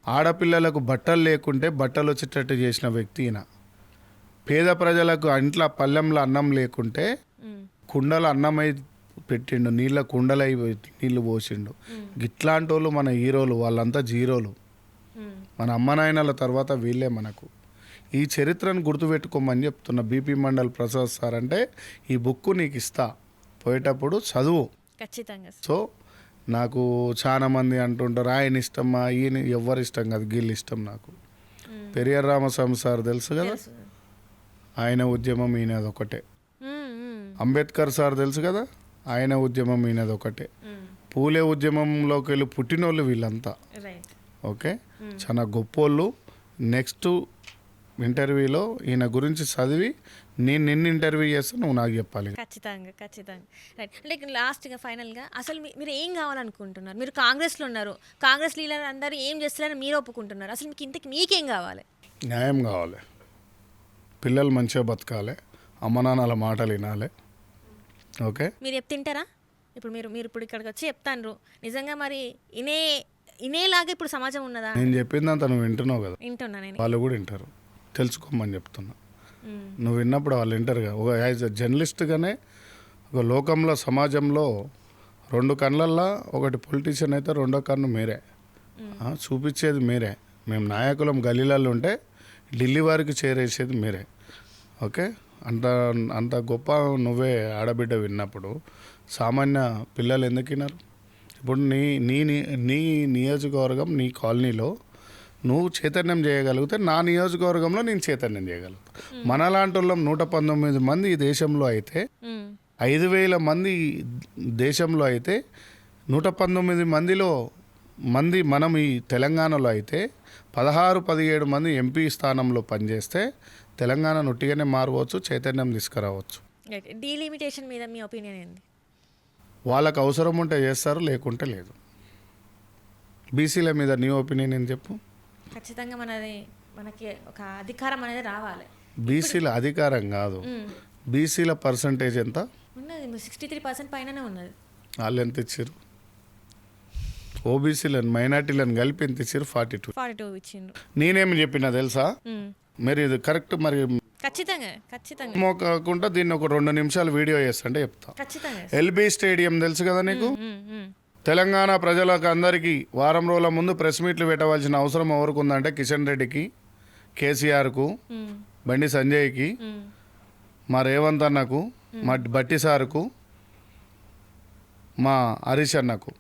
ఆడపిల్లలకు బట్టలు లేకుంటే బట్టలు వచ్చేటట్టు చేసిన వ్యక్తి ఈయన. పేద ప్రజలకు ఇంట్లో పల్లెంలో అన్నం లేకుంటే కుండల అన్నమై పెట్టిండు, నీళ్ళ కుండలై నీళ్ళు పోసిండు. గిట్లాంటి వాళ్ళు మన హీరోలు, వాళ్ళంతా జీరోలు. మన అమ్మ నాయనల తర్వాత వీళ్ళే మనకు. ఈ చరిత్రను గుర్తుపెట్టుకోమని చెప్తున్న బీపీ మండల్ ప్రసాద్ సార్. అంటే ఈ బుక్ నీకు ఇస్తా, పోయేటప్పుడు చదువు ఖచ్చితంగా. సో నాకు చాలా మంది అంటుంటారు ఆయన ఇష్టమా, ఈయన ఎవరు ఇష్టం కాదు, వీళ్ళు ఇష్టం నాకు. పెరియార్ రామస్వామి సార్ తెలుసు కదా, ఆయన ఉద్యమం ఈయనది ఒకటే. అంబేద్కర్ సార్ తెలుసు కదా, ఆయన ఉద్యమం ఈయనది ఒకటే. పూలే ఉద్యమంలోకి వెళ్ళి పుట్టినోళ్ళు వీళ్ళంతా. ఓకే, చాలా గొప్పోళ్ళు. నెక్స్ట్ ఇంటర్వ్యూలో ఈయన గురించి చదివి నేను నిన్ను ఇంటర్వ్యూ చేస్తే నువ్వు నాకు చెప్పాలి. ఖచ్చితంగా ఖచ్చితంగా. రైట్. అంటే లాస్ట్గా ఫైనల్గా అసలు మీరు ఏం కావాలనుకుంటున్నారు? మీరు కాంగ్రెస్లో ఉన్నారు, కాంగ్రెస్ లీడర్ అందరూ ఏం చేస్తున్నారని మీరు ఒప్పుకుంటున్నారు. అసలు మీకు ఇంతకు మీకేం కావాలి? న్యాయం కావాలి, పిల్లలు మంచిగా బతకాలి, అమ్మ నాన్నల మాటలు వినాలి. ఓకే, మీరు తింటారా? ఇప్పుడు మీరు ఇప్పుడు ఇక్కడికి వచ్చి చెప్తాను నిజంగా, మరి ఇనేలాగా ఇప్పుడు సమాజం ఉన్నదా? నేను చెప్పిందంతా నువ్వు వింటున్నావు కదా, వింటున్నా నేను. వాళ్ళు కూడా వింటారు, తెలుసుకోమని చెప్తున్నా. నువ్వు విన్నప్పుడు వాళ్ళు వింటారుగా. ఒక యాజ్ ఎ జర్నలిస్ట్గానే ఒక లోకంలో, సమాజంలో 2 కళ్ళల్లో ఒకటి పొలిటీషియన్ అయితే 2వ కన్ను మీరే, చూపించేది మీరే. మేము నాయకులం గలీలలో ఉంటే ఢిల్లీ వారికి చేరేసేది మీరే. ఓకే, అంత గొప్ప నువ్వే ఆడబిడ్డ విన్నప్పుడు సామాన్య పిల్లలు ఎందుకు విన్నారు? ఇప్పుడు నీ నియోజకవర్గం, నీ కాలనీలో నువ్వు చైతన్యం చేయగలిగితే నా నియోజకవర్గంలో నేను చైతన్యం చేయగలుగుతా. మనలాంటి వాళ్ళం 119 మంది ఈ దేశంలో అయితే, 5,000 మంది దేశంలో అయితే, 119 మంది మనం ఈ తెలంగాణలో అయితే 16-17 మంది ఎంపీ స్థానంలో పనిచేస్తే తెలంగాణ నొట్టిగానే మారవచ్చు, చైతన్యం తీసుకురావచ్చు. డీలిమిటేషన్ మీద మీ ఒపీనియన్ ఏంది? వాళ్ళకు అవసరం ఉంటే చేస్తారు, లేకుంటే లేదు. బీసీల మీద నీ ఒపీనియన్ ఏం చెప్పు? ఖచ్చితంగా మనకి ఒక అధికారం అనేది రావాలి. బీసీల అధికారం కాదు, బీసీల పర్సంటేజ్ ఎంత? ఉన్నది 63% పైననే ఉన్నది. వాళ్ళు ఎంత ఇచ్చారు? ఓబీసీలను మైనార్టీలను కలిపి ఎంత ఇచ్చారు? 42 ఇచ్చిండ్రు. నేనేమి చెప్పినా తెలుసా? మరి ఇది కరెక్ట్. మరి ఖచ్చితంగా కాకుండా దీన్ని ఒక 2 నిమిషాలు వీడియో చేస్తుంటే చెప్తా. ఖచ్చితంగా. ఎల్బీ స్టేడియం తెలుసు కదా నీకు? తెలంగాణ ప్రజలకు అందరికీ వారం రోజుల ముందు ప్రెస్ మీట్లు పెట్టవలసిన అవసరం ఎవరికి ఉందంటే కిషన్ రెడ్డికి, కేసీఆర్కు, బండి సంజయ్కి, మా రేవంత్ అన్నకు, మా బట్టి సార్కు, మా హరీష్ అన్నకు.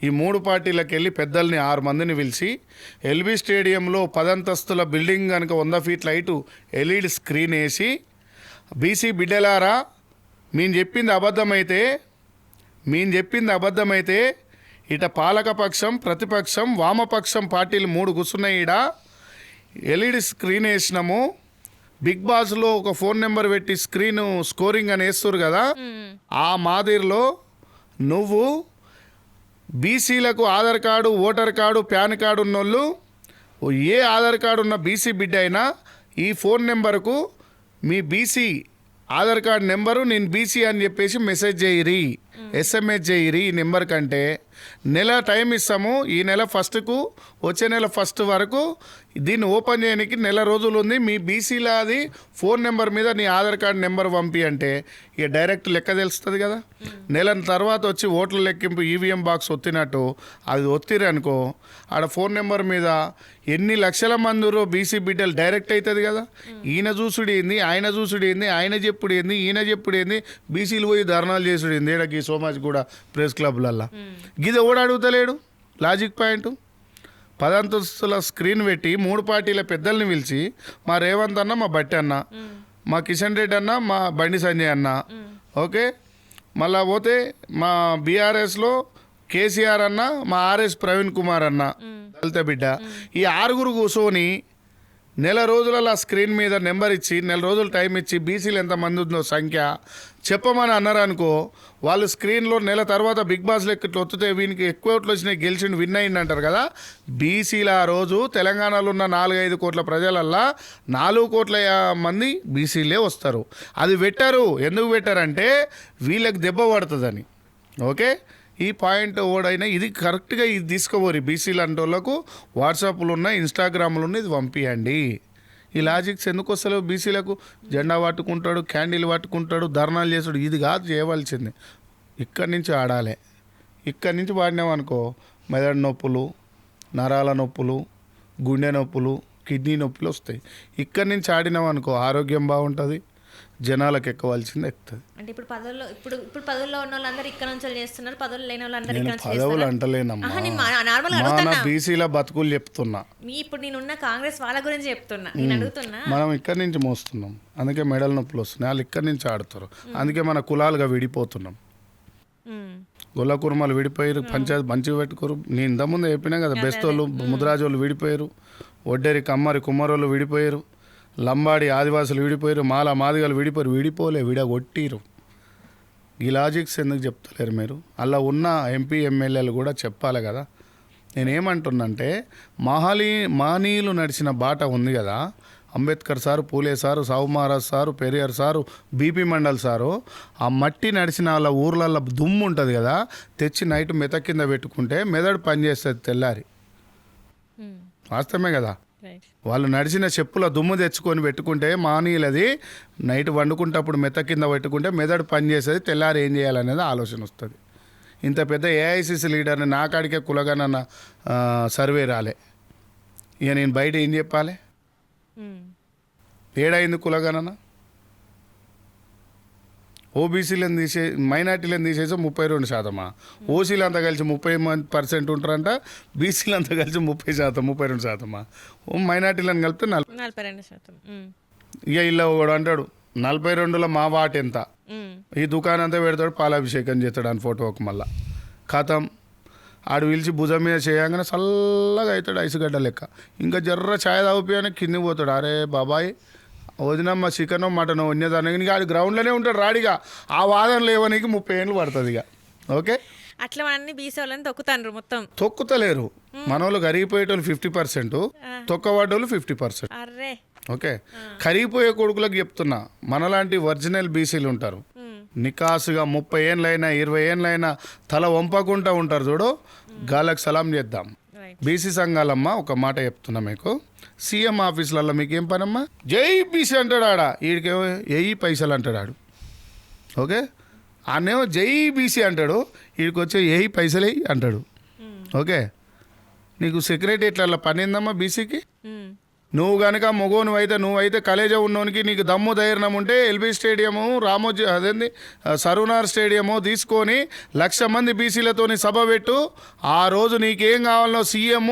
ఈ 3 పార్టీలకు వెళ్ళి పెద్దల్ని 6 మందిని పిలిచి ఎల్బీ స్టేడియంలో 10 అంతస్తుల బిల్డింగ్ కనుక 100 ఫీట్ల హైటు ఎల్ఈడి స్క్రీన్ వేసి, బీసీ బిడ్డలారా మేము చెప్పింది అబద్ధమైతే ఇట పాలకపక్షం, ప్రతిపక్షం, వామపక్షం పార్టీలు 3 కూర్చున్నాయి. ఈడ ఎల్ఈడి స్క్రీన్ వేసినాము. బిగ్ బాస్లో ఒక ఫోన్ నెంబర్ పెట్టి స్కోరింగ్ అని వేస్తారు కదా, ఆ మాదిరిలో నువ్వు బీసీలకు Aadhaar card, voter card, pan card ఉన్నోళ్ళు, ఏ ఆధార్ కార్డు ఉన్న బీసీ బిడ్డ అయినా ఈ ఫోన్ నెంబర్కు మీ బీసీ ఆధార్ కార్డు నెంబరు నేను బీసీ అని చెప్పేసి మెసేజ్ చేయరి, ఎస్ఎంఎస్ చేయరి. ఈ నెంబర్ కంటే నెల టైం ఇస్తాము. ఈ నెల ఫస్ట్కు వచ్చే నెల ఫస్ట్ వరకు దీన్ని ఓపెన్ చేయడానికి నెల రోజులు ఉంది. మీ బీసీలో అది ఫోన్ నెంబర్ మీద నీ ఆధార్ కార్డు నెంబర్ పంపి అంటే ఇక డైరెక్ట్ లెక్క తెలుస్తుంది కదా. నెల తర్వాత వచ్చి ఓట్ల లెక్కింపు ఈవీఎం బాక్స్ ఒత్తినట్టు అది ఒత్తిరనుకో, ఆడ ఫోన్ నెంబర్ మీద ఎన్ని లక్షల మందిరో బీసీ బిడ్డలు డైరెక్ట్ అవుతుంది కదా. ఈయన చూసుడు ఏంది, ఆయన చూసుడు ఏంది, ఆయన చెప్పుడు ఏంది, ఈయన చెప్పుడు ఏంది, బీసీలు పోయి ధర్నాలు చేసుడు ఏంది ఈడకి సోమాజ్ కూడా ప్రెస్ క్లబ్లల్లా. గిది ఎవడు అడుగుతలేడు? Logic point. 10 అంతస్తుల స్క్రీన్ పెట్టి 3 పార్టీల పెద్దల్ని పిలిచి మా రేవంత్ అన్న, మా బట్టి అన్న, మా కిషన్ రెడ్డి అన్న, మా బండి సంజయ్ అన్న, ఓకే, మళ్ళా పోతే మా బీఆర్ఎస్లో కేసీఆర్ అన్న, మా ఆర్ఎస్ ప్రవీణ్ కుమార్ అన్న, దళిత బిడ్డ, ఈ 6 కూర్చొని నెల రోజులలో స్క్రీన్ మీద నెంబర్ ఇచ్చి నెల రోజులు టైం ఇచ్చి బీసీలు ఎంతమంది ఉందో సంఖ్య చెప్పమని అన్నారు అనుకో, వాళ్ళు స్క్రీన్లో నెల తర్వాత బిగ్ బాస్ లెక్కట్లు వస్తే వీనికి ఎక్కువ ఓట్లు వచ్చినాయి, గెలిచిండు, విన్ అయింది అంటారు కదా. బీసీల ఆ రోజు తెలంగాణలో ఉన్న 4-5 కోట్ల ప్రజలల్లా 4 కోట్ల మంది బీసీలే వస్తారు. అది పెట్టారు. ఎందుకు పెట్టారంటే వీళ్ళకి దెబ్బ పడుతుందని. ఓకే, ఈ పాయింట్ ఓడైనా ఇది కరెక్ట్గా ఇది తీసుకోబోరు. బీసీలు అంటే వాళ్ళకు వాట్సాప్లు ఉన్నాయి, ఇన్స్టాగ్రామ్లు ఉన్నాయి, ఇది పంపించండి. ఈ లాజిక్స్ ఎందుకు వస్తలేవు? బీసీలకు జెండా పట్టుకుంటాడు, క్యాండిల్ పట్టుకుంటాడు, ధర్నాలు చేస్తాడు. ఇది కాదు చేయవలసింది. ఇక్కడి నుంచి ఆడాలి. ఇక్కడి నుంచి వాడినామనుకో మెదడు నొప్పులు, నరాల నొప్పులు, గుండె నొప్పులు, కిడ్నీ నొప్పులు వస్తాయి. ఇక్కడి నుంచి ఆడినామనుకో ఆరోగ్యం బాగుంటుంది, జనాలకు ఎక్కవలసింది ఎక్కుతుంది. అంటే ఇప్పుడు పదవుల్లో ఉన్న వాళ్ళందరూ ఇక్కడ నుంచి చేస్తున్నారు, పదవులు లేని వాళ్ళందరూ ఇక్కడ నుంచి పదవులు అంటలేనమ్మా, బీసీల బతుకులు చెప్తున్నా. ఇప్పుడు నేనున్న కాంగ్రెస్ వాళ్ళ గురించి చెప్తున్నా, నేను అడుగుతున్నా. మనం ఇక్కడి నుంచి మోస్తున్నాం, అందుకే మెడల నొప్పులు వస్తున్నాయి. వాళ్ళు ఇక్కడి నుంచి ఆడుతారు, అందుకే మన కులాలుగా విడిపోతున్నాం. గొల్ల కుర్మలు విడిపోయారు, పంచాయతీ మంచిగా పెట్టుకోరు. నేను ఇంతకుముందు చెప్పినా కదా, బెస్తోళ్ళు, ముద్రాజోళ్ళు విడిపోయారు, ఒడ్డేరి కమ్మరి కుమ్మరోళ్ళు విడిపోయారు, లంబాడి ఆదివాసులు విడిపోయారు, మాల మాదిగలు విడిపోలే, విడగొట్టిరు. ఈ లాజిక్స్ ఎందుకు చెప్తలేరు మీరు? అలా ఉన్న ఎంపీ ఎమ్మెల్యేలు కూడా చెప్పాలి కదా. నేనేమంటున్నంటే మహనీయులు నడిచిన బాట ఉంది కదా, అంబేద్కర్ సారు, పూలే సారు, సావు Maharaj sir, Periyar sir, BP mandal sir, ఆ మట్టి నడిచిన వాళ్ళ ఊర్లలో దుమ్ము ఉంటుంది కదా, తెచ్చి నైట్ మెత కింద పెట్టుకుంటే మెదడు పనిచేస్తుంది తెల్లారి. వాస్తవమే కదా. వాళ్ళు నడిచిన చెప్పుల దుమ్ము తెచ్చుకొని పెట్టుకుంటే మహనీయులది నైట్ వండుకుంటప్పుడు మెత కింద పెట్టుకుంటే మెదడు పనిచేసేది, తెల్లారి ఏం చేయాలనేది ఆలోచన వస్తుంది. ఇంత పెద్ద ఏఐసిసి లీడర్ని నా కాడికే కులగనన్న సర్వే రాలే. ఇక నేను బయట ఏం చెప్పాలి? ఏడైంది కులగణన? ఓబీసీలను మైనార్టీలను తీసేసి 32%. ఓసీలు అంతా కలిసి 30% ఉంటారంట, బీసీలు అంతా కలిసి 30%, 32%. మైనార్టీలను కలిపితే 42%. ఇక ఇలా ఒకడు అంటాడు 42లో మా వాట ఎంత, ఈ దుకాణం అంతా పెడతాడు, పాలాభిషేకం చేస్తాడు అని ఫోటోకి. మళ్ళా కథం ఆడు పిలిచి భుజం మీద చేయగానే చల్లగా అవుతాడు, ఐసుగడ్డ లెక్క. ఇంకా జర్ర ఛాయ్ తాగిపోయానే కింది పోతాడు. అరే బాబాయ్ వదినమ్మ చికెనో మటనో వండేదానికి ఆడు గ్రౌండ్లోనే ఉంటాడు రాడిగా. ఆ వాదన లేవనికి 30 ఏళ్ళు పడుతుంది ఇక. ఓకే, అట్లా మనల్ని బీసీ వాళ్ళని తొక్కుతారు, మొత్తం తొక్కుతలేరు. మన వాళ్ళు కరిగిపోయేటోళ్ళు 50%, తొక్కవాడోళ్ళు 50%. అర్రే ఓకే, కరిగిపోయే కొడుకులకు చెప్తున్నా, మనలాంటి ఒరిజినల్ బీసీలు ఉంటారు, నికాసుగా 30 ఏళ్ళైనా 20 ఏళ్ళైనా తల వంపకుండా ఉంటారు చూడు, గాలకు సలాం చేద్దాం. రైట్. బీసీ సంఘాలమ్మ ఒక మాట చెప్తున్నా మీకు, సీఎం ఆఫీసులలో మీకు ఏం పనమ్మా, జై బీసీ అంటాడు ఆడ, వీడికేమో వెయ్యి పైసలు అంటాడు ఆడు. ఓకే, ఆడనేమో జై బీసీ అంటాడు, వీడికి వచ్చే వెయ్యి పైసలే అంటాడు. ఓకే, నీకు సెక్రటరియట్లలో పని ఏందమ్మా బీసీకి? నువ్వు కనుక నువ్వైతే కలేజా ఉన్నోనికి నీకు దమ్ము ధైర్యం ఉంటే ఎల్బీ స్టేడియము, రామోజీ అదేంది సరునార్ స్టేడియము తీసుకొని 1,00,000 మంది బీసీలతోని సభ పెట్టు. ఆ రోజు నీకేం కావాలనో సీఎం,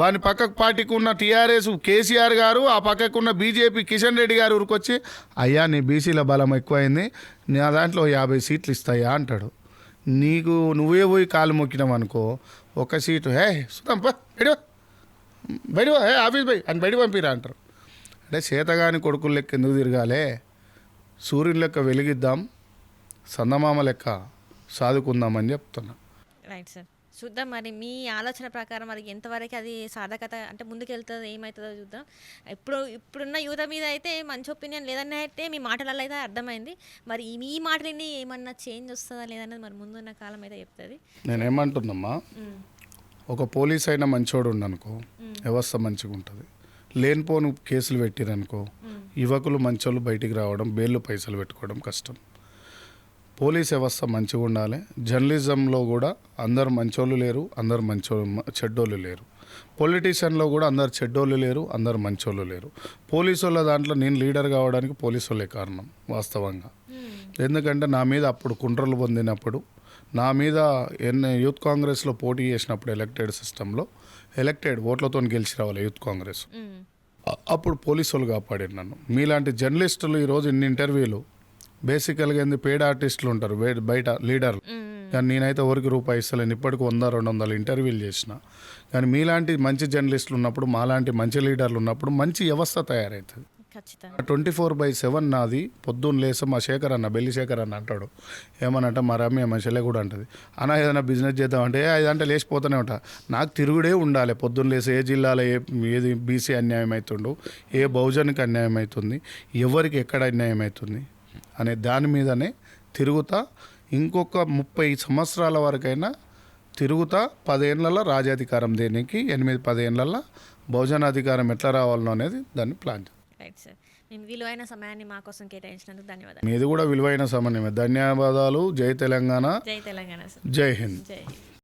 వాని పక్కకు పార్టీకి ఉన్న టీఆర్ఎస్ కేసీఆర్ గారు, ఆ పక్కకున్న బీజేపీ కిషన్ రెడ్డి గారు ఊరికొచ్చి, అయ్యా నీ బీసీల బలం ఎక్కువైంది, నా దాంట్లో 50 సీట్లు ఇస్తాయా అంటాడు. నీకు నువ్వే పోయి కాలు మొక్కినావు అనుకో, ఒక సీటు సుతం బయట ఆఫీస్ పోయి అని బయట పంపిరా అంటారు. అంటే చేతగాని కొడుకుల లెక్క ఎందుకు తిరగాలే, సూర్యుని లెక్క వెలిగిద్దాం, సందమామ లెక్క సాదుకుందామని చెప్తున్నా. రైట్ సార్, చూద్దాం మరి మీ ఆలోచన ప్రకారం మరి ఎంతవరకు అది సాధకత అంటే ముందుకెళ్తుందో ఏమవుతుందో చూద్దాం. ఇప్పుడున్న యువత మీద అయితే మంచి ఒపీనియన్ లేదన్న అయితే మీ మాటలలో అయితే అర్థమైంది. మరి మీ మాటలని ఏమన్నా చేంజ్ వస్తుందా లేదన్నది మరి ముందున్న కాలం అయితే చెప్తుంది. నేనేమంటున్నామ్మా, ఒక పోలీస్ అయినా మంచోడు ఉండనుకో, వ్యవస్థ మంచిగా ఉంటుంది. లేనిపోను కేసులు పెట్టిరనుకో, యువకులు మంచోళ్ళు బయటికి రావడం, బెయిల్ పైసలు పెట్టుకోవడం కష్టం. పోలీస్ వ్యవస్థ మంచిగా ఉండాలి. జర్నలిజంలో కూడా అందరు మంచోళ్ళు లేరు, అందరు చెడ్డోళ్ళు లేరు. పొలిటీషియన్లో కూడా అందరు చెడ్డోళ్ళు లేరు, అందరు మంచోళ్ళు లేరు. పోలీసు వాళ్ళ దాంట్లో నేను లీడర్ కావడానికి పోలీసు వాళ్ళే కారణం వాస్తవంగా. ఎందుకంటే నా మీద అప్పుడు కుంట్రలు పొందినప్పుడు, నా మీద యూత్ కాంగ్రెస్లో పోటీ చేసినప్పుడు ఎలక్టెడ్ సిస్టంలో ఓట్లతో గెలిచి రావాలి యూత్ కాంగ్రెస్, అప్పుడు పోలీసు వాళ్ళు కాపాడారు నన్ను. మీలాంటి జర్నలిస్టులు ఈరోజు ఇన్ని ఇంటర్వ్యూలు, బేసికల్గా ఏంది పెయిడ్ ఆర్టిస్టులు ఉంటారు బయట లీడర్లు, కానీ నేనైతే ఎవరికి రూపాయి ఇస్తలేను. ఇప్పటికి 100-200 ఇంటర్వ్యూలు చేసిన. కానీ మీలాంటి మంచి జర్నలిస్టులు ఉన్నప్పుడు, మాలాంటి మంచి లీడర్లు ఉన్నప్పుడు మంచి వ్యవస్థ తయారవుతుంది. ఖచ్చితంగా 24/7 నాది. పొద్దున్న లేసి మా శేఖర్ అన్న, బెల్లి శేఖర్ అన్న అంటాడు, ఏమనంటే మా రమ్య మా చెల్లె కూడా అంటుంది, అన్న ఏదైనా బిజినెస్ చేద్దామంటే అదంటే లేచిపోతూనే ఉంటా. నాకు తిరుగుడే ఉండాలి. పొద్దున్న లేసి ఏ జిల్లాలో ఏది బీసీ అన్యాయం అవుతుండు, ఏ బహుజన్కి అన్యాయం అవుతుంది, ఎవరికి ఎక్కడ అన్యాయం అవుతుంది అనే దాని మీదనే తిరుగుతా. ఇంకొక 30 సంవత్సరాల వరకైనా తిరుగుతా. 10 ఏళ్ళలో రాజ్యాధికారం దేనికి, 8-10 ఏళ్ళలో బహుజనాధికారం ఎట్లా రావాలనో అనేది దాన్ని ప్లాన్. రైట్ సార్, మేము విలువైన సమయాన్ని మా కోసం కేటాయించినందుకు ధన్యవాదాలు. మీది కూడా విలువైన సమయమే. ధన్యవాదాలు. జై తెలంగాణ, జై తెలంగాణ సార్. జై హింద్. జై హింద్.